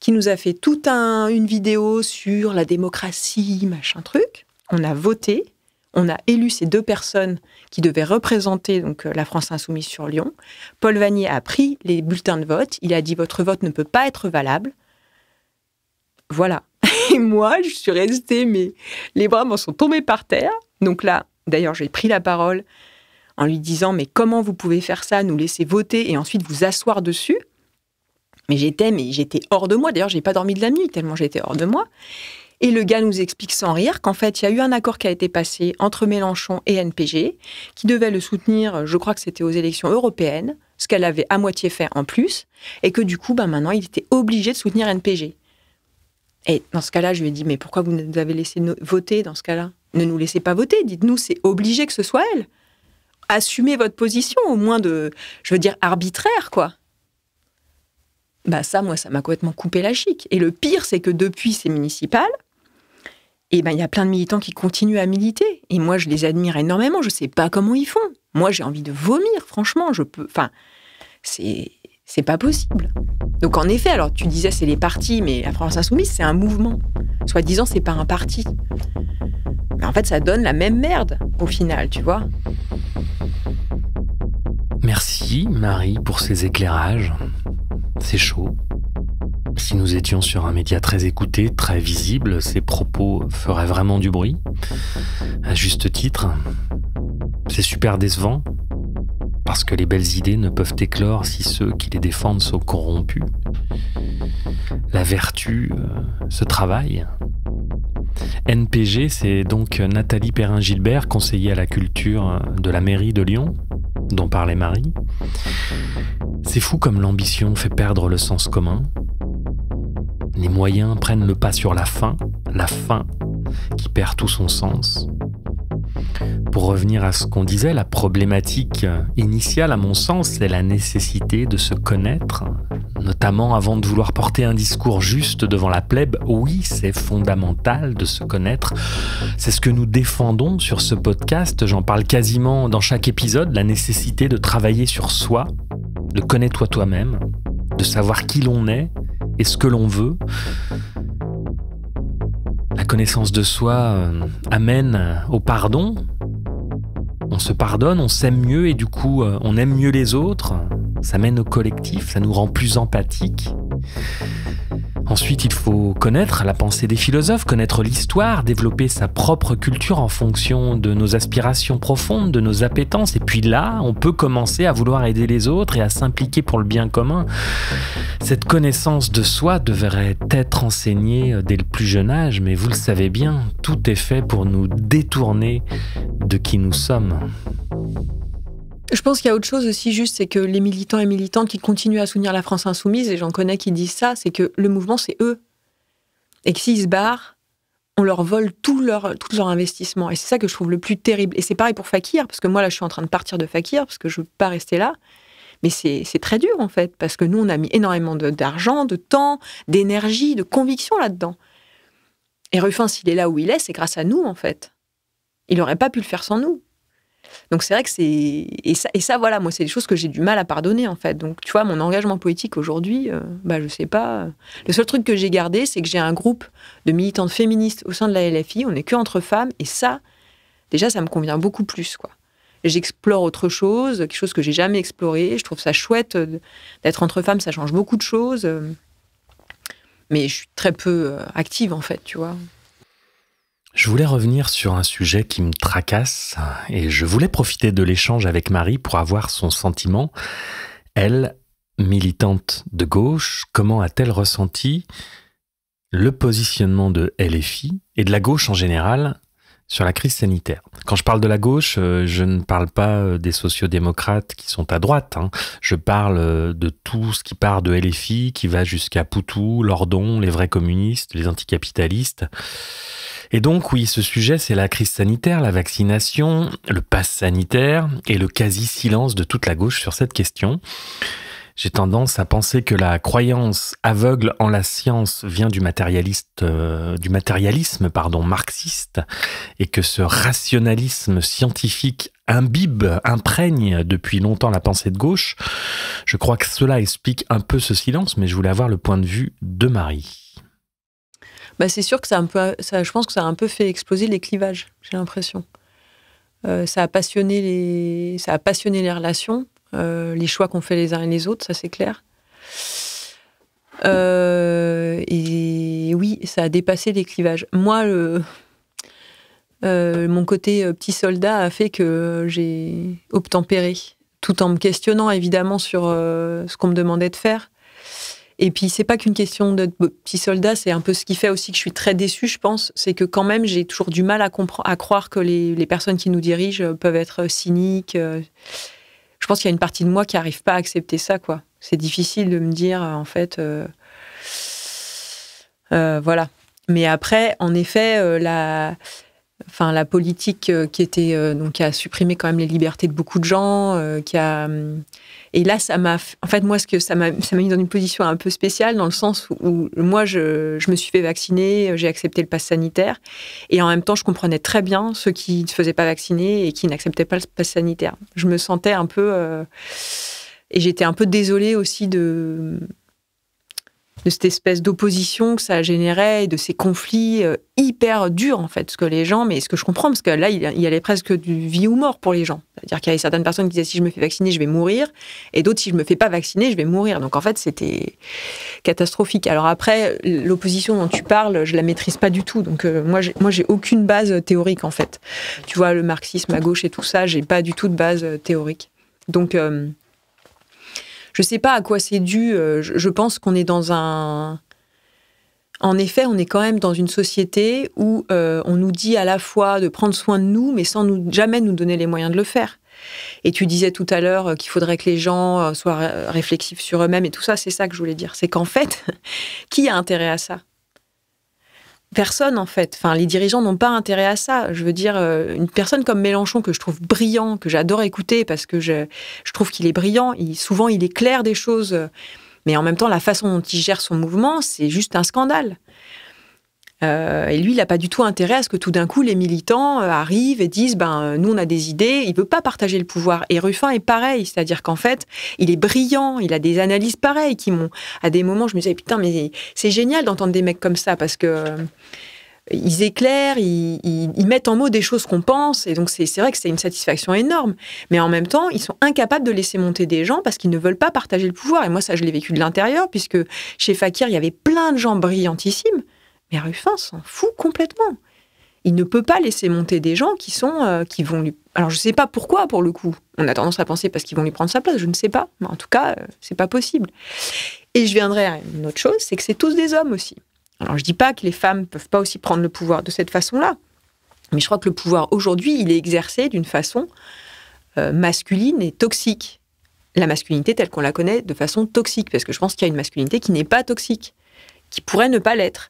qui nous a fait toute une vidéo sur la démocratie, machin truc. On a voté, on a élu ces 2 personnes qui devaient représenter donc la France insoumise sur Lyon. Paul Vanier a pris les bulletins de vote, il a dit « Votre vote ne peut pas être valable ». Voilà. Et moi, je suis restée, mais les bras m'en sont tombés par terre. Donc là, d'ailleurs, j'ai pris la parole en lui disant « Mais comment vous pouvez faire ça, nous laisser voter et ensuite vous asseoir dessus ?» Mais j'étais hors de moi. D'ailleurs, j'ai pas dormi de la nuit tellement j'étais hors de moi. Et le gars nous explique sans rire qu'en fait, il y a eu un accord qui a été passé entre Mélenchon et NPG, qui devait le soutenir, je crois que c'était aux élections européennes, ce qu'elle avait à moitié fait en plus, et que du coup, maintenant, il était obligé de soutenir NPG. Et dans ce cas-là, je lui ai dit, mais pourquoi vous nous avez laissé voter dans ce cas-là? Ne nous laissez pas voter, dites-nous, c'est obligé que ce soit elle. Assumez votre position, au moins arbitraire, quoi. Ça, moi, ça m'a complètement coupé la chic. Et le pire, c'est que depuis ces municipales, il y a plein de militants qui continuent à militer. Et moi, je les admire énormément. Je sais pas comment ils font. Moi, j'ai envie de vomir, franchement. C'est pas possible. Donc, en effet, alors, tu disais, c'est les partis, mais la France insoumise, c'est un mouvement. Soi-disant, c'est pas un parti. Mais en fait, ça donne la même merde, au final, tu vois. Merci, Marie, pour ces éclairages. C'est chaud. Si nous étions sur un média très écouté, très visible, ces propos feraient vraiment du bruit. À juste titre. C'est super décevant. parce que les belles idées ne peuvent éclore si ceux qui les défendent sont corrompus. La vertu se travaille. NPG, c'est donc Nathalie Perrin-Gilbert, conseillère à la culture de la mairie de Lyon, dont parlait Marie. C'est fou comme l'ambition fait perdre le sens commun. Les moyens prennent le pas sur la fin qui perd tout son sens. Pour revenir à ce qu'on disait, la problématique initiale, à mon sens, c'est la nécessité de se connaître, notamment avant de vouloir porter un discours juste devant la plèbe. Oui, c'est fondamental de se connaître. C'est ce que nous défendons sur ce podcast. J'en parle quasiment dans chaque épisode, la nécessité de travailler sur soi, de connaître toi-même, de savoir qui l'on est et ce que l'on veut. La connaissance de soi amène au pardon. On se pardonne, on s'aime mieux et du coup, on aime mieux les autres. Ça mène au collectif, ça nous rend plus empathiques. Ensuite, il faut connaître la pensée des philosophes, connaître l'histoire, développer sa propre culture en fonction de nos aspirations profondes, de nos appétences. Et puis là, on peut commencer à vouloir aider les autres et à s'impliquer pour le bien commun. Cette connaissance de soi devrait être enseignée dès le plus jeune âge, mais vous le savez bien, tout est fait pour nous détourner de qui nous sommes. Je pense qu'il y a autre chose aussi, juste, c'est que les militants et militantes qui continuent à soutenir la France insoumise, et j'en connais qui disent ça, c'est que le mouvement, c'est eux. Et que s'ils se barrent, on leur vole tout leur investissement. Et c'est ça que je trouve le plus terrible. Et c'est pareil pour Fakir, parce que moi, là, je suis en train de partir de Fakir, parce que je ne veux pas rester là. Mais c'est très dur, en fait, parce que nous, on a mis énormément d'argent, de temps, d'énergie, de conviction là-dedans. Et Ruffin, s'il est là où il est, c'est grâce à nous, en fait. Il n'aurait pas pu le faire sans nous. Donc c'est vrai que c'est... Et ça, voilà, moi, c'est des choses que j'ai du mal à pardonner, en fait. Donc, tu vois, mon engagement politique aujourd'hui, je sais pas... Le seul truc que j'ai gardé, c'est que j'ai un groupe de militantes féministes au sein de la LFI, on n'est que entre femmes, et ça, déjà, ça me convient beaucoup plus, quoi. J'explore autre chose, quelque chose que j'ai jamais exploré, je trouve ça chouette d'être entre femmes, ça change beaucoup de choses, mais je suis très peu active, en fait, tu vois. Je voulais revenir sur un sujet qui me tracasse et je voulais profiter de l'échange avec Marie pour avoir son sentiment. Elle, militante de gauche, comment a-t-elle ressenti le positionnement de LFI et de la gauche en général sur la crise sanitaire? Quand je parle de la gauche, je ne parle pas des sociodémocrates qui sont à droite. Je parle de tout ce qui part de LFI, qui va jusqu'à Poutou, Lordon, les vrais communistes, les anticapitalistes. Et donc, oui, ce sujet, c'est la crise sanitaire, la vaccination, le pass sanitaire et le quasi-silence de toute la gauche sur cette question. J'ai tendance à penser que la croyance aveugle en la science vient du matérialisme marxiste et que ce rationalisme scientifique imprègne depuis longtemps la pensée de gauche. Je crois que cela explique un peu ce silence, mais je voulais avoir le point de vue de Marie. C'est sûr que je pense que ça a un peu fait exploser les clivages, j'ai l'impression. Ça a passionné les relations, les choix qu'ont fait les uns et les autres, ça c'est clair. Et oui, ça a dépassé les clivages. Moi, mon côté petit soldat a fait que j'ai obtempéré, tout en me questionnant évidemment sur ce qu'on me demandait de faire. Et puis, c'est pas qu'une question de petit soldat, c'est un peu ce qui fait aussi que je suis très déçue, je pense. C'est que quand même, j'ai toujours du mal à croire que les personnes qui nous dirigent peuvent être cyniques. Je pense qu'il y a une partie de moi qui n'arrive pas à accepter ça, quoi. C'est difficile de me dire, en fait... voilà. Mais après, en effet, la politique qui a supprimé quand même les libertés de beaucoup de gens, et là, ça m'a mis dans une position un peu spéciale, dans le sens où moi, je me suis fait vacciner, j'ai accepté le pass sanitaire, et en même temps, je comprenais très bien ceux qui ne se faisaient pas vacciner et qui n'acceptaient pas le pass sanitaire. Je me sentais un peu... et j'étais un peu désolée aussi de cette espèce d'opposition que ça générait, et de ces conflits hyper durs, en fait. Mais ce que je comprends, parce que là, il y allait presque du vie ou mort pour les gens. C'est-à-dire qu'il y avait certaines personnes qui disaient, si je me fais vacciner, je vais mourir, et d'autres, si je me fais pas vacciner, je vais mourir. Donc, en fait, c'était catastrophique. Alors après, l'opposition dont tu parles, je la maîtrise pas du tout. Donc, moi, j'ai aucune base théorique, en fait. Tu vois, le marxisme à gauche et tout ça, j'ai pas du tout de base théorique. Donc, je ne sais pas à quoi c'est dû. Je pense qu'on est dans un... En effet, on est quand même dans une société où on nous dit à la fois de prendre soin de nous, mais sans jamais nous donner les moyens de le faire. Et tu disais tout à l'heure qu'il faudrait que les gens soient réflexifs sur eux-mêmes et tout ça, c'est ça que je voulais dire. C'est qu'en fait, qui a intérêt à ça ? Personne, en fait. Enfin, les dirigeants n'ont pas intérêt à ça. Je veux dire, une personne comme Mélenchon, que je trouve brillant, que j'adore écouter parce que je trouve qu'il est brillant, souvent il éclaire des choses, mais en même temps, la façon dont il gère son mouvement, c'est juste un scandale. Et lui, il n'a pas du tout intérêt à ce que tout d'un coup, les militants arrivent et disent « nous, on a des idées », il ne veut pas partager le pouvoir. Et Ruffin est pareil, c'est-à-dire qu'en fait, il est brillant, il a des analyses pareilles qui m'ont... À des moments, je me disais « Putain, mais c'est génial d'entendre des mecs comme ça, parce que ils éclairent, ils mettent en mots des choses qu'on pense, et donc c'est vrai que c'est une satisfaction énorme. Mais en même temps, ils sont incapables de laisser monter des gens parce qu'ils ne veulent pas partager le pouvoir. Et moi, ça, je l'ai vécu de l'intérieur, puisque chez Fakir, il y avait plein de gens brillantissimes. Mais Ruffin s'en fout complètement. Il ne peut pas laisser monter des gens qui vont lui... Alors, je ne sais pas pourquoi, pour le coup. On a tendance à penser parce qu'ils vont lui prendre sa place, je ne sais pas. Mais en tout cas, c'est pas possible. Et je viendrai à une autre chose, c'est que c'est tous des hommes aussi. Alors, je dis pas que les femmes ne peuvent pas aussi prendre le pouvoir de cette façon-là. Mais je crois que le pouvoir, aujourd'hui, il est exercé d'une façon masculine et toxique. La masculinité telle qu'on la connaît de façon toxique. Parce que je pense qu'il y a une masculinité qui n'est pas toxique, qui pourrait ne pas l'être.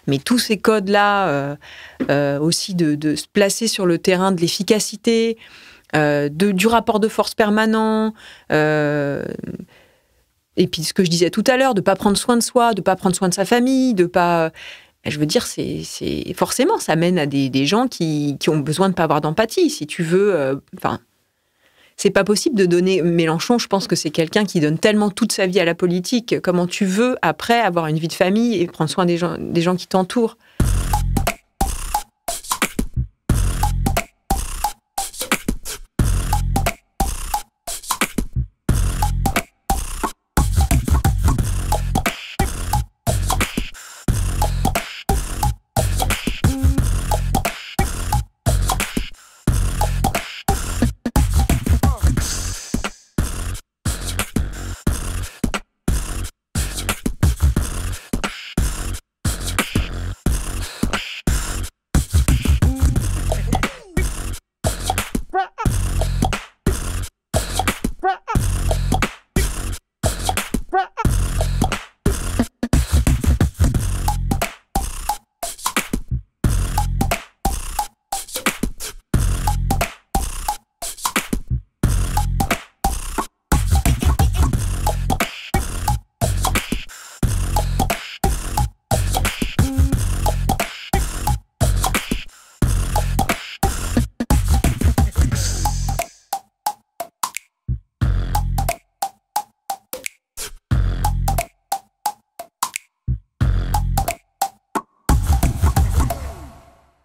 Mais tous ces codes-là, aussi de se placer sur le terrain de l'efficacité, du rapport de force permanent, et puis ce que je disais tout à l'heure, de ne pas prendre soin de soi, de ne pas prendre soin de sa famille, de pas... Je veux dire, forcément, ça mène à des gens qui ont besoin de ne pas avoir d'empathie. Si tu veux... c'est pas possible de donner... Mélenchon, je pense que c'est quelqu'un qui donne tellement toute sa vie à la politique. Comment tu veux, après, avoir une vie de famille et prendre soin des gens qui t'entourent ?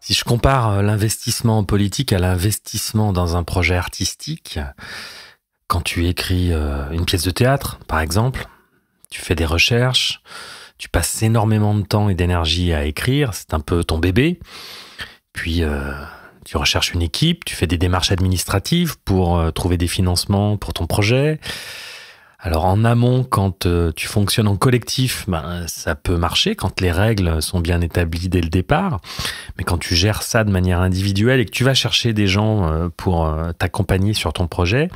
Si je compare l'investissement en politique à l'investissement dans un projet artistique, quand tu écris une pièce de théâtre, par exemple, tu fais des recherches, tu passes énormément de temps et d'énergie à écrire, c'est un peu ton bébé. Puis tu recherches une équipe, tu fais des démarches administratives pour trouver des financements pour ton projet. Alors en amont, quand tu fonctionnes en collectif, ça peut marcher quand les règles sont bien établies dès le départ. Mais quand tu gères ça de manière individuelle et que tu vas chercher des gens pour t'accompagner sur ton projet,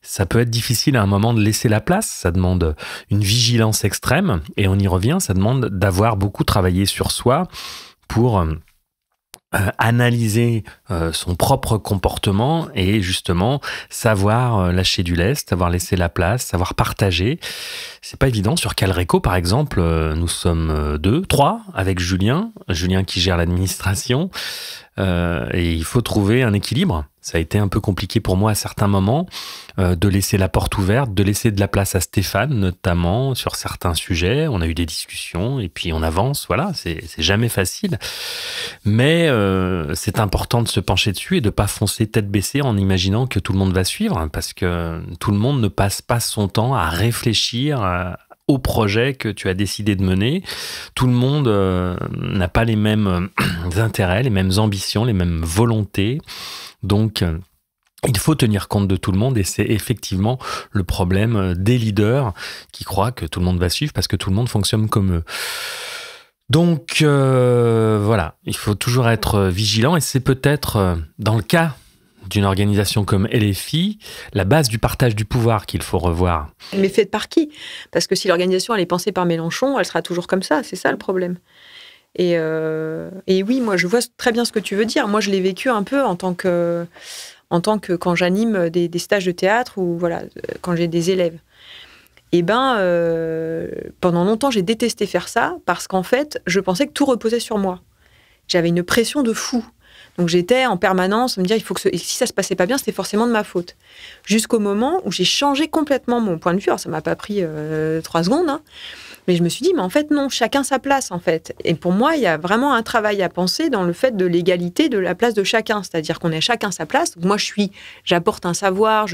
ça peut être difficile à un moment de laisser la place. Ça demande une vigilance extrême et on y revient, ça demande d'avoir beaucoup travaillé sur soi pour... analyser son propre comportement et justement savoir lâcher du lest, savoir laisser la place, savoir partager. C'est pas évident. Sur Calreco, par exemple, nous sommes 2, 3 avec Julien qui gère l'administration et il faut trouver un équilibre. Ça a été un peu compliqué pour moi à certains moments de laisser la porte ouverte, de laisser de la place à Stéphane, notamment sur certains sujets. On a eu des discussions et puis on avance. Voilà, c'est jamais facile. Mais c'est important de se pencher dessus et de pas foncer tête baissée en imaginant que tout le monde va suivre, parce que tout le monde ne passe pas son temps à réfléchir au projet que tu as décidé de mener. Tout le monde n'a pas les mêmes intérêts, les mêmes ambitions, les mêmes volontés. Donc, Il faut tenir compte de tout le monde et c'est effectivement le problème des leaders qui croient que tout le monde va suivre parce que tout le monde fonctionne comme eux. Donc voilà, il faut toujours être vigilant et c'est peut-être dans le cas d'une organisation comme LFI, la base du partage du pouvoir qu'il faut revoir. Mais faite par qui? Parce que si l'organisation elle est pensée par Mélenchon, elle sera toujours comme ça, c'est ça le problème. Et oui, moi je vois très bien ce que tu veux dire. Moi je l'ai vécu un peu en tant que quand j'anime des stages de théâtre ou voilà, quand j'ai des élèves. Et pendant longtemps j'ai détesté faire ça parce qu'en fait je pensais que tout reposait sur moi. J'avais une pression de fou. Donc j'étais en permanence à me dire et si ça se passait pas bien, c'était forcément de ma faute. Jusqu'au moment où j'ai changé complètement mon point de vue. Alors ça m'a pas pris 3 secondes, hein, mais je me suis dit mais en fait non, chacun sa place en fait. Et pour moi, il y a vraiment un travail à penser dans le fait de l'égalité de la place de chacun, c'est-à-dire qu'on a chacun sa place. Donc moi j'apporte un savoir,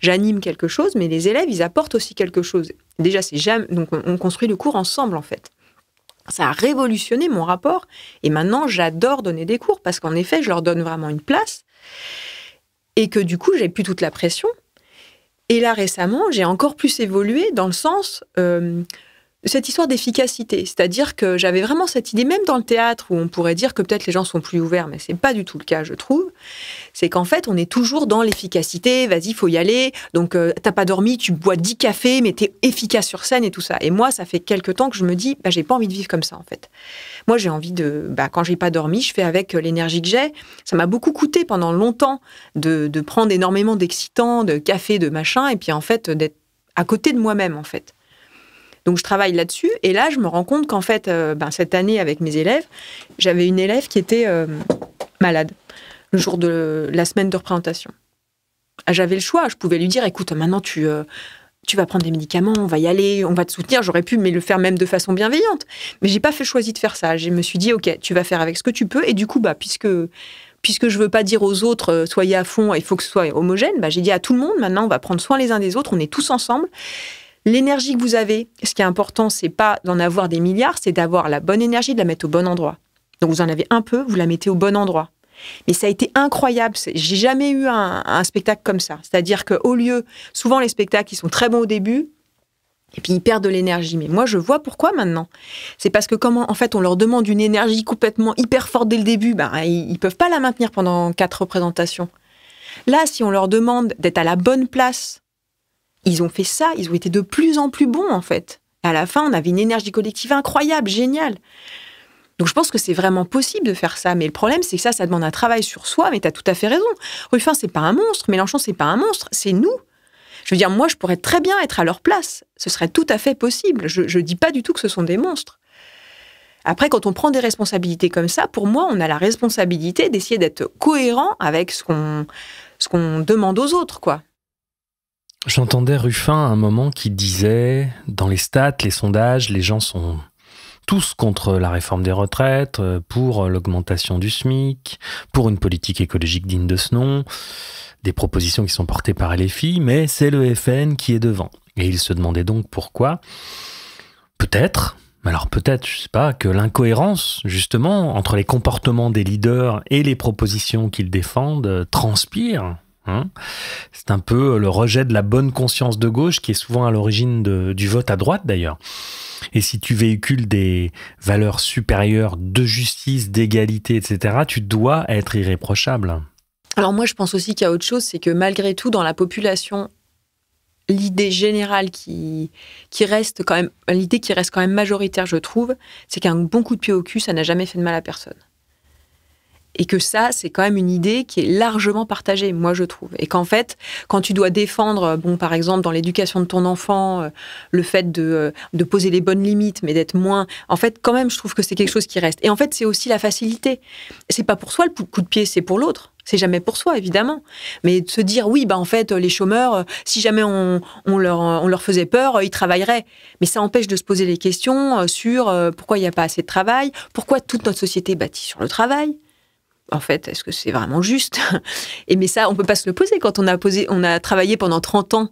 j'anime quelque chose, mais les élèves ils apportent aussi quelque chose. Déjà donc on construit le cours ensemble en fait. Ça a révolutionné mon rapport et maintenant j'adore donner des cours parce qu'en effet je leur donne vraiment une place et que du coup j'ai plus toute la pression. Et là récemment j'ai encore plus évolué dans le sens cette histoire d'efficacité, c'est-à-dire que j'avais vraiment cette idée, même dans le théâtre où on pourrait dire que peut-être les gens sont plus ouverts, mais c'est pas du tout le cas je trouve, c'est qu'en fait on est toujours dans l'efficacité, vas-y faut y aller, donc t'as pas dormi, tu bois 10 cafés mais t'es efficace sur scène et tout ça. Et moi ça fait quelques temps que je me dis, j'ai pas envie de vivre comme ça en fait. Moi j'ai envie quand j'ai pas dormi, je fais avec l'énergie que j'ai. Ça m'a beaucoup coûté pendant longtemps de prendre énormément d'excitants, de café, de machin, et puis en fait d'être à côté de moi-même en fait. Donc, je travaille là-dessus. Et là, je me rends compte qu'en fait, cette année, avec mes élèves, j'avais une élève qui était malade le jour de la semaine de représentation. J'avais le choix. Je pouvais lui dire, écoute, maintenant, tu vas prendre des médicaments, on va y aller, on va te soutenir. J'aurais pu mais le faire même de façon bienveillante. Mais j'ai pas choisi de faire ça. Je me suis dit, OK, tu vas faire avec ce que tu peux. Et du coup, puisque je veux pas dire aux autres, soyez à fond, il faut que ce soit homogène, j'ai dit à tout le monde, maintenant, on va prendre soin les uns des autres. On est tous ensemble. L'énergie que vous avez, ce qui est important, c'est pas d'en avoir des milliards, c'est d'avoir la bonne énergie, de la mettre au bon endroit. Donc vous en avez un peu, vous la mettez au bon endroit. Mais ça a été incroyable. J'ai jamais eu un spectacle comme ça. C'est-à-dire qu'au lieu, souvent les spectacles, ils sont très bons au début, et puis ils perdent de l'énergie. Mais moi, je vois pourquoi maintenant. C'est parce que en fait, on leur demande une énergie complètement hyper forte dès le début, ils peuvent pas la maintenir pendant 4 représentations. Là, si on leur demande d'être à la bonne place, ils ont fait ça, ils ont été de plus en plus bons, en fait. Et à la fin, on avait une énergie collective incroyable, géniale. Donc, je pense que c'est vraiment possible de faire ça. Mais le problème, c'est que ça demande un travail sur soi, mais tu as tout à fait raison. Ruffin, c'est pas un monstre. Mélenchon, c'est pas un monstre. C'est nous. Je veux dire, moi, je pourrais très bien être à leur place. Ce serait tout à fait possible. Je dis pas du tout que ce sont des monstres. Après, quand on prend des responsabilités comme ça, pour moi, on a la responsabilité d'essayer d'être cohérent avec ce qu'on demande aux autres, quoi. J'entendais Ruffin à un moment qui disait, dans les stats, les sondages, les gens sont tous contre la réforme des retraites, pour l'augmentation du SMIC, pour une politique écologique digne de ce nom, des propositions qui sont portées par LFI, mais c'est le FN qui est devant. Et il se demandait donc pourquoi. Peut-être, je sais pas, que l'incohérence, justement, entre les comportements des leaders et les propositions qu'ils défendent, transpire. C'est un peu le rejet de la bonne conscience de gauche qui est souvent à l'origine du vote à droite d'ailleurs. Et si tu véhicules des valeurs supérieures de justice, d'égalité, etc., tu dois être irréprochable. Alors moi, je pense aussi qu'il y a autre chose, c'est que malgré tout, dans la population, l'idée générale qui reste quand même majoritaire, je trouve, c'est qu'un bon coup de pied au cul, ça n'a jamais fait de mal à personne. Et que ça, c'est quand même une idée qui est largement partagée, moi, je trouve. Et qu'en fait, quand tu dois défendre, par exemple, dans l'éducation de ton enfant, le fait de poser les bonnes limites, mais d'être moins... En fait, quand même, je trouve que c'est quelque chose qui reste. Et en fait, c'est aussi la facilité. C'est pas pour soi, le coup de pied, c'est pour l'autre. C'est jamais pour soi, évidemment. Mais de se dire, oui, en fait, les chômeurs, si jamais on leur faisait peur, ils travailleraient. Mais ça empêche de se poser les questions sur pourquoi il n'y a pas assez de travail, pourquoi toute notre société est bâtie sur le travail. En fait, est-ce que c'est vraiment juste ? Mais ça, on peut pas se le poser quand on a travaillé pendant 30 ans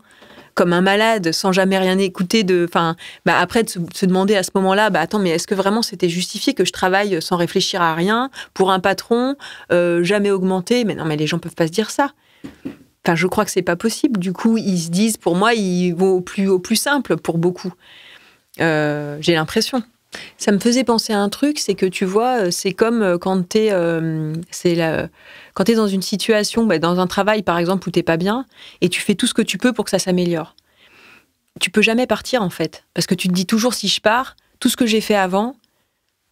comme un malade, sans jamais rien écouter après de se demander à ce moment-là, attends, mais est-ce que vraiment c'était justifié que je travaille sans réfléchir à rien, pour un patron, jamais augmenté ? Mais non, mais les gens peuvent pas se dire ça. Enfin, je crois que c'est pas possible. Du coup, ils se disent, pour moi, ils vont au plus simple pour beaucoup. J'ai l'impression. Ça me faisait penser à un truc, c'est que tu vois, c'est comme quand t'es dans une situation, dans un travail par exemple où t'es pas bien, et tu fais tout ce que tu peux pour que ça s'améliore. Tu peux jamais partir en fait, parce que tu te dis toujours si je pars, tout ce que j'ai fait avant,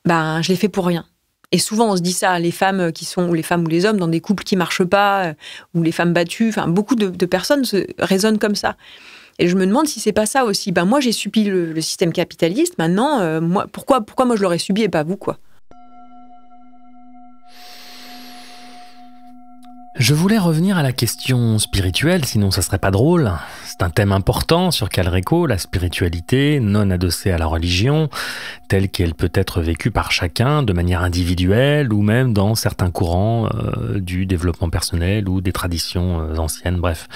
je l'ai fait pour rien. Et souvent, on se dit ça, les femmes ou les hommes dans des couples qui marchent pas, ou les femmes battues, enfin, beaucoup de personnes raisonnent comme ça. Et je me demande si c'est pas ça aussi. Moi, j'ai subi le système capitaliste. Maintenant, pourquoi moi je l'aurais subi et pas vous, quoi? Je voulais revenir à la question spirituelle, sinon ça serait pas drôle. C'est un thème important sur Calreco, la spiritualité non adossée à la religion, telle qu'elle peut être vécue par chacun de manière individuelle ou même dans certains courants du développement personnel ou des traditions anciennes, bref.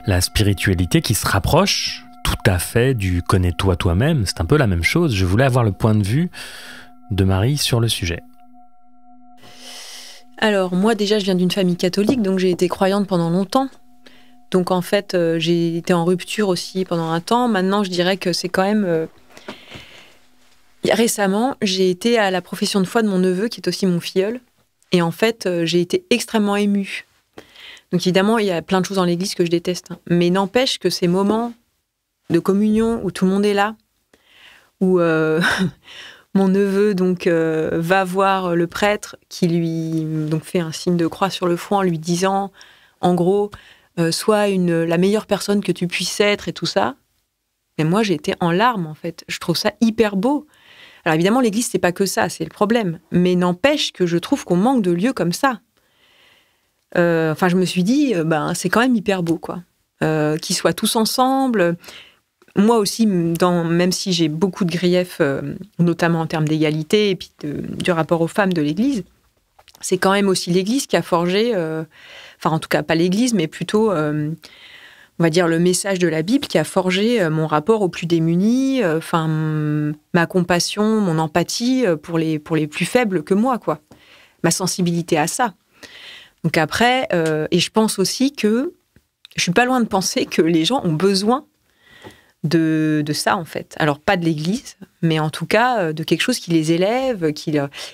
La spiritualité qui se rapproche tout à fait du « connais-toi toi-même », c'est un peu la même chose. Je voulais avoir le point de vue de Marie sur le sujet. Alors, moi, déjà, je viens d'une famille catholique, donc j'ai été croyante pendant longtemps. Donc, en fait, j'ai été en rupture aussi pendant un temps. Maintenant, je dirais que c'est quand même... Récemment, j'ai été à la profession de foi de mon neveu, qui est aussi mon filleul. Et en fait, j'ai été extrêmement émue. Donc, évidemment, il y a plein de choses dans l'église que je déteste. Mais n'empêche que ces moments de communion où tout le monde est là, où... Mon neveu va voir le prêtre qui lui fait un signe de croix sur le front en lui disant, en gros, sois la meilleure personne que tu puisses être et tout ça. Et moi, j'ai été en larmes, en fait. Je trouve ça hyper beau. Alors évidemment, l'église, c'est pas que ça, c'est le problème. Mais n'empêche que je trouve qu'on manque de lieux comme ça. Je me suis dit, c'est quand même hyper beau, quoi. Qu'ils soient tous ensemble... Moi aussi, même si j'ai beaucoup de griefs, notamment en termes d'égalité et puis du rapport aux femmes de l'Église, c'est quand même aussi l'Église qui a forgé, en tout cas pas l'Église, mais plutôt, on va dire, le message de la Bible qui a forgé mon rapport aux plus démunis, ma compassion, mon empathie pour les plus faibles que moi, quoi. Ma sensibilité à ça. Donc après, et je pense aussi que, je suis pas loin de penser que les gens ont besoin de ça, en fait. Alors, pas de l'Église, mais en tout cas, de quelque chose qui les élève.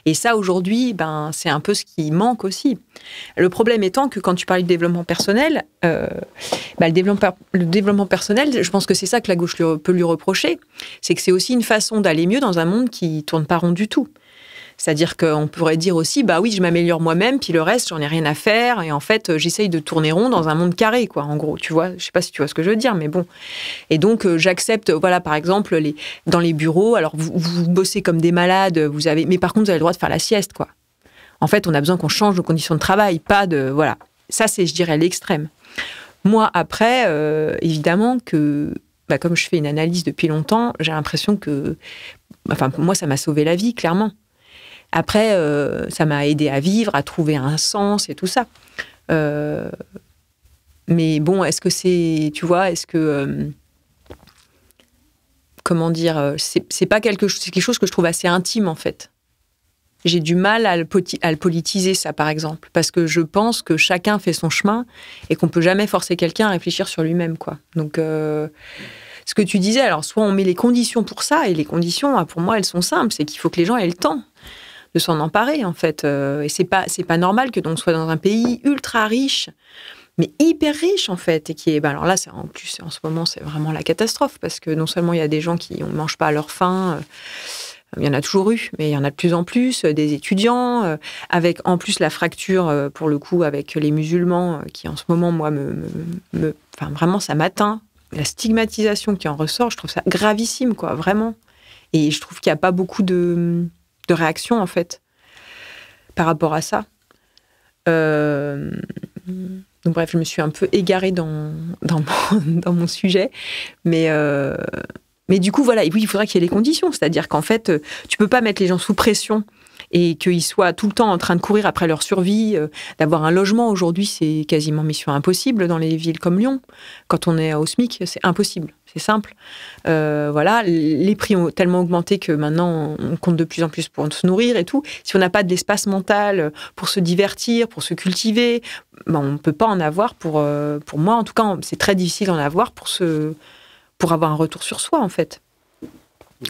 Et ça, aujourd'hui, c'est un peu ce qui manque aussi. Le problème étant que quand tu parlais de développement personnel, le développement personnel, je pense que c'est ça que la gauche peut lui reprocher, c'est que c'est aussi une façon d'aller mieux dans un monde qui tourne pas rond du tout. C'est-à-dire qu'on pourrait dire aussi, oui, je m'améliore moi-même, puis le reste, j'en ai rien à faire, et en fait, j'essaye de tourner rond dans un monde carré, quoi, en gros, tu vois. Je sais pas si tu vois ce que je veux dire, mais bon. Et donc, j'accepte, par exemple, dans les bureaux, alors vous bossez comme des malades, mais par contre, vous avez le droit de faire la sieste, quoi. En fait, on a besoin qu'on change nos conditions de travail, pas de... Voilà. Ça, c'est, je dirais, l'extrême. Moi, après, évidemment que... comme je fais une analyse depuis longtemps, j'ai l'impression que... moi, ça m'a sauvé la vie, clairement. Après, ça m'a aidé à vivre, à trouver un sens et tout ça. Mais bon, est-ce que c'est... Tu vois, est-ce que... comment dire, c'est pas quelque chose que je trouve assez intime, en fait. J'ai du mal à le politiser, ça, par exemple. Parce que je pense que chacun fait son chemin et qu'on peut jamais forcer quelqu'un à réfléchir sur lui-même, quoi. Donc, ce que tu disais, alors, soit on met les conditions pour ça, et les conditions, pour moi, elles sont simples. C'est qu'il faut que les gens aient le temps de s'en emparer, en fait. Et c'est pas normal que l'on soit dans un pays ultra riche, mais hyper riche, en fait, et qui est... alors là, en ce moment, c'est vraiment la catastrophe, parce que non seulement il y a des gens qui ne mangent pas à leur faim, il y en a toujours eu, mais il y en a de plus en plus, des étudiants, avec en plus la fracture, pour le coup, avec les musulmans, qui en ce moment, moi, vraiment, ça m'atteint. La stigmatisation qui en ressort, je trouve ça gravissime, quoi, vraiment. Et je trouve qu'il n'y a pas beaucoup de réaction, en fait, par rapport à ça. Donc bref, je me suis un peu égarée dans mon sujet. Mais du coup, voilà, oui, il faudrait qu'il y ait les conditions. C'est-à-dire qu'en fait, tu peux pas mettre les gens sous pression et qu'ils soient tout le temps en train de courir après leur survie. D'avoir un logement, aujourd'hui, c'est quasiment mission impossible dans les villes comme Lyon. Quand on est au SMIC, c'est impossible. c'est simple. Voilà, les prix ont tellement augmenté que maintenant, on compte de plus en plus pour se nourrir et tout. Si on n'a pas de l'espace mental pour se divertir, pour se cultiver, ben, on ne peut pas en avoir pour moi, en tout cas, c'est très difficile d'en avoir pour avoir un retour sur soi, en fait.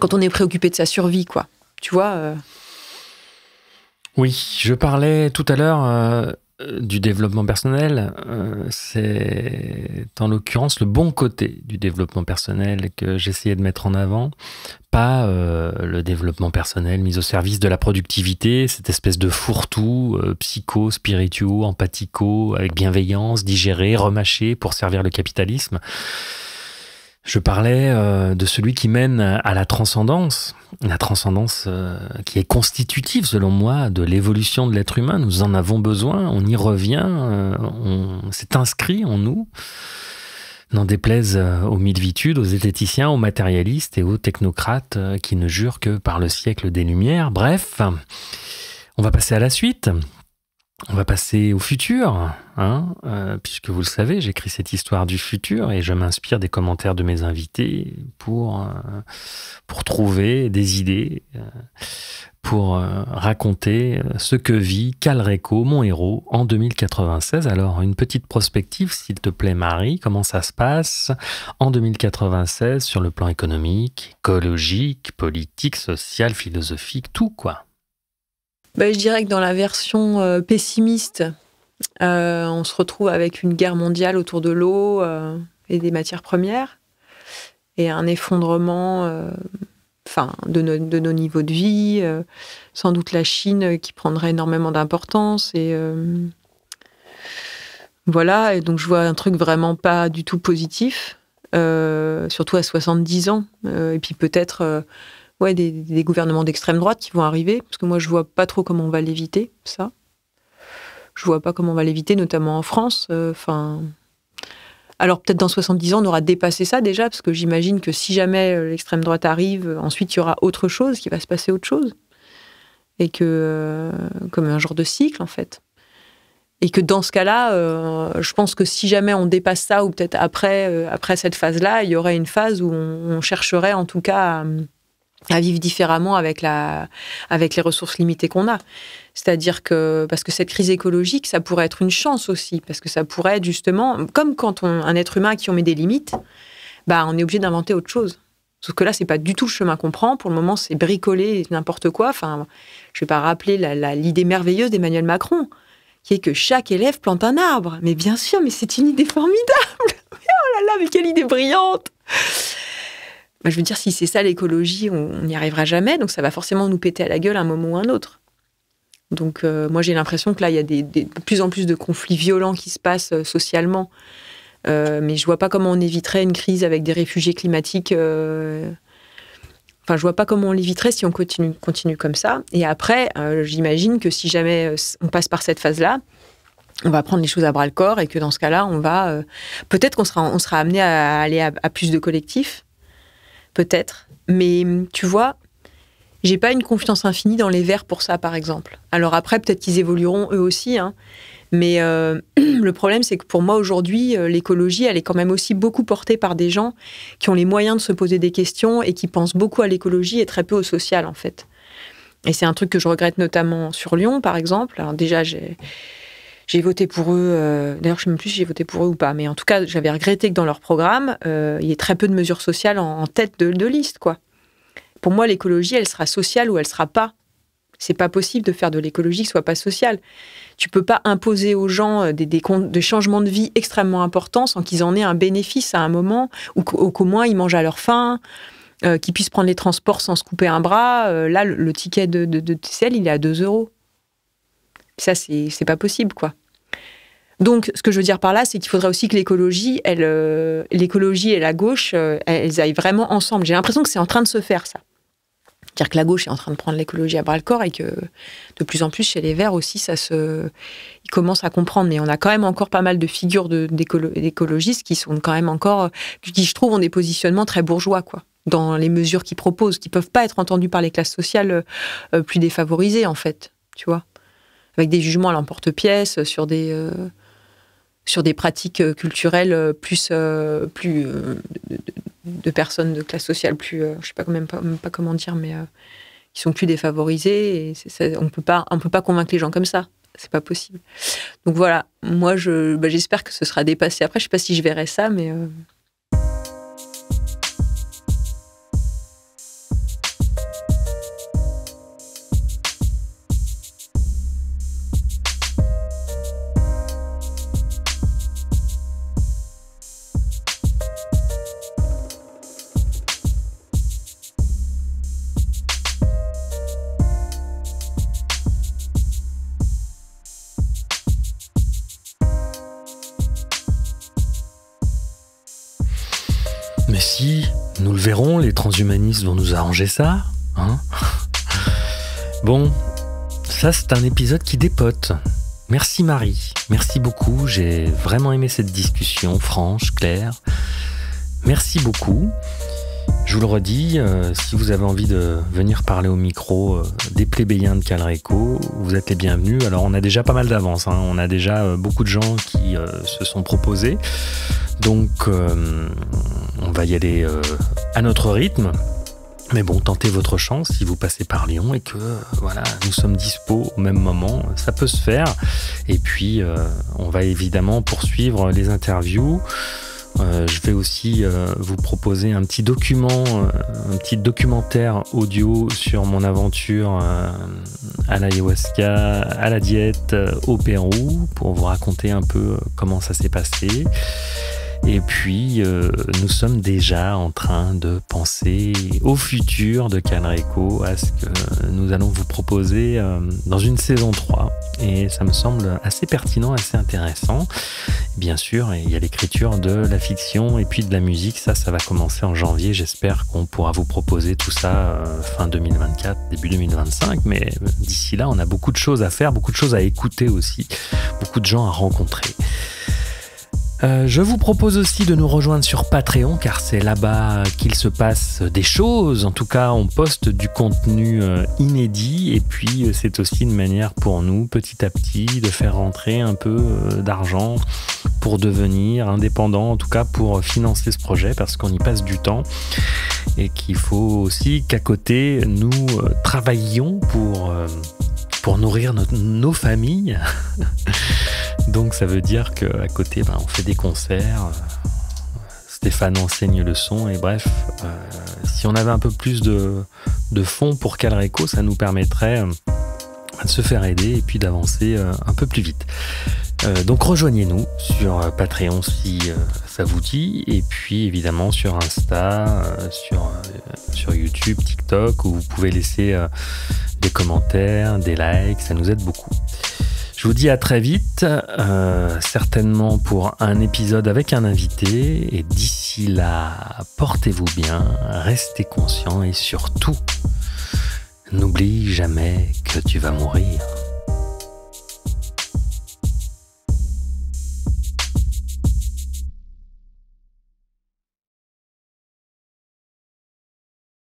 Quand on est préoccupé de sa survie, quoi. Tu vois Oui, je parlais tout à l'heure du développement personnel. C'est en l'occurrence le bon côté du développement personnel que j'essayais de mettre en avant, pas le développement personnel mis au service de la productivité, cette espèce de fourre-tout psycho, spirituo, empathico, avec bienveillance, digéré, remâché pour servir le capitalisme. Je parlais de celui qui mène à la transcendance qui est constitutive, selon moi, de l'évolution de l'être humain. Nous en avons besoin, on y revient, c'est inscrit en nous. N'en déplaise aux milvitudes, aux zététiciens, aux matérialistes et aux technocrates qui ne jurent que par le siècle des Lumières. Bref, on va passer à la suite. On va passer au futur, puisque vous le savez, j'écris cette histoire du futur et je m'inspire des commentaires de mes invités pour trouver des idées, pour raconter ce que vit Cal Reicho, mon héros, en 2096. Alors, une petite prospective, s'il te plaît, Marie. Comment ça se passe en 2096 sur le plan économique, écologique, politique, social, philosophique, tout quoi? Je dirais que dans la version pessimiste, on se retrouve avec une guerre mondiale autour de l'eau et des matières premières et un effondrement de nos niveaux de vie, sans doute la Chine qui prendrait énormément d'importance et voilà, et donc je vois un truc vraiment pas du tout positif, surtout à 70 ans, et puis peut-être des gouvernements d'extrême droite qui vont arriver, parce que moi je vois pas trop comment on va l'éviter, ça. Je vois pas comment on va l'éviter, notamment en France. Alors peut-être dans 70 ans, on aura dépassé ça déjà, parce que j'imagine que si jamais l'extrême droite arrive, ensuite il y aura autre chose, qu'il va se passer autre chose. Et que, comme un genre de cycle, en fait. Et que dans ce cas-là, je pense que si jamais on dépasse ça, ou peut-être après cette phase-là, il y aurait une phase où on chercherait en tout cas à vivre différemment avec les ressources limitées qu'on a. C'est-à-dire que, parce que cette crise écologique, ça pourrait être une chance aussi, parce que ça pourrait être justement, comme quand un être humain à qui on met des limites, on est obligé d'inventer autre chose. Sauf que là, c'est pas du tout le chemin qu'on prend. Pour le moment, c'est bricoler n'importe quoi. Enfin, je vais pas rappeler l'idée merveilleuse d'Emmanuel Macron, qui est que chaque élève plante un arbre. Mais bien sûr, mais c'est une idée formidable. Mais oh là là, mais quelle idée brillante! Je veux dire, si c'est ça l'écologie, on n'y arrivera jamais, donc ça va forcément nous péter à la gueule à un moment ou un autre. Donc moi j'ai l'impression que là, il y a de plus en plus de conflits violents qui se passent socialement, mais je vois pas comment on éviterait une crise avec des réfugiés climatiques. Je vois pas comment on l'éviterait si on continue comme ça. Et après, j'imagine que si jamais on passe par cette phase-là, on va prendre les choses à bras-le-corps et que dans ce cas-là, on va... peut-être qu'on sera amené à aller à plus de collectifs, peut-être, mais tu vois, j'ai pas une confiance infinie dans les Verts pour ça, par exemple. Alors après, peut-être qu'ils évolueront eux aussi, mais le problème, c'est que pour moi, aujourd'hui, l'écologie, elle est quand même aussi beaucoup portée par des gens qui ont les moyens de se poser des questions et qui pensent beaucoup à l'écologie et très peu au social, en fait. Et c'est un truc que je regrette notamment sur Lyon, par exemple. Alors déjà, j'ai voté pour eux, d'ailleurs je ne sais même plus si j'ai voté pour eux ou pas, mais en tout cas j'avais regretté que dans leur programme, il y ait très peu de mesures sociales en tête de liste, quoi. Pour moi l'écologie, elle sera sociale ou elle ne sera pas. C'est pas possible de faire de l'écologie qui soit pas sociale. Tu peux pas imposer aux gens des changements de vie extrêmement importants sans qu'ils en aient un bénéfice à un moment, ou qu'au moins ils mangent à leur faim, qu'ils puissent prendre les transports sans se couper un bras. Là le ticket de TCL il est à 2 €. Ça, c'est pas possible, quoi. Donc, ce que je veux dire par là, c'est qu'il faudrait aussi que l'écologie et la gauche, elles aillent vraiment ensemble. J'ai l'impression que c'est en train de se faire, ça. C'est-à-dire que la gauche est en train de prendre l'écologie à bras-le-corps et que de plus en plus, chez les Verts aussi, ils commencent à comprendre. Mais on a quand même encore pas mal de figures d'écologistes qui sont quand même encore, qui, je trouve, ont des positionnements très bourgeois, quoi, dans les mesures qu'ils proposent, qui peuvent pas être entendues par les classes sociales plus défavorisées, en fait, tu vois. Avec des jugements à l'emporte-pièce sur des pratiques culturelles plus de personnes de classe sociale plus, je sais pas même pas comment dire, mais qui sont plus défavorisées. Et on peut pas convaincre les gens comme ça. C'est pas possible. Donc voilà, moi j'espère que ce sera dépassé. Après, je sais pas si je verrai ça, mais Mais si, nous le verrons, les transhumanistes vont nous arranger ça, hein. Bon, ça c'est un épisode qui dépote. Merci Marie, merci beaucoup, j'ai vraiment aimé cette discussion franche, claire. Merci beaucoup. Je vous le redis, si vous avez envie de venir parler au micro des plébéiens de Calreco, vous êtes les bienvenus. Alors on a déjà pas mal d'avance, hein. On a déjà beaucoup de gens qui se sont proposés. Donc on va y aller à notre rythme. Mais bon, tentez votre chance si vous passez par Lyon et que voilà, nous sommes dispo au même moment, ça peut se faire. Et puis on va évidemment poursuivre les interviews. Je vais aussi vous proposer un petit documentaire audio sur mon aventure à l'ayahuasca, à la diète au Pérou, pour vous raconter un peu comment ça s'est passé. Et puis, nous sommes déjà en train de penser au futur de Calreco, à ce que nous allons vous proposer dans une saison 3. Et ça me semble assez pertinent, assez intéressant. Bien sûr, il y a l'écriture de la fiction et puis de la musique. Ça va commencer en janvier. J'espère qu'on pourra vous proposer tout ça fin 2024, début 2025. Mais d'ici là, on a beaucoup de choses à faire, beaucoup de choses à écouter aussi, beaucoup de gens à rencontrer. Je vous propose aussi de nous rejoindre sur Patreon, car c'est là-bas qu'il se passe des choses. En tout cas, on poste du contenu inédit, et puis c'est aussi une manière pour nous, petit à petit, de faire rentrer un peu d'argent pour devenir indépendant, en tout cas pour financer ce projet, parce qu'on y passe du temps, et qu'il faut aussi qu'à côté, nous travaillions pour nourrir nos familles. Donc ça veut dire qu'à côté, on fait des concerts, Stéphane enseigne le son, et bref, si on avait un peu plus de fonds pour Calreco, ça nous permettrait de se faire aider et puis d'avancer un peu plus vite. Donc rejoignez-nous sur Patreon si ça vous dit, et puis évidemment sur Insta, sur YouTube, TikTok, où vous pouvez laisser des commentaires, des likes, ça nous aide beaucoup. Je vous dis à très vite, certainement pour un épisode avec un invité, et d'ici là, portez-vous bien, restez conscients et surtout, n'oublie jamais que tu vas mourir.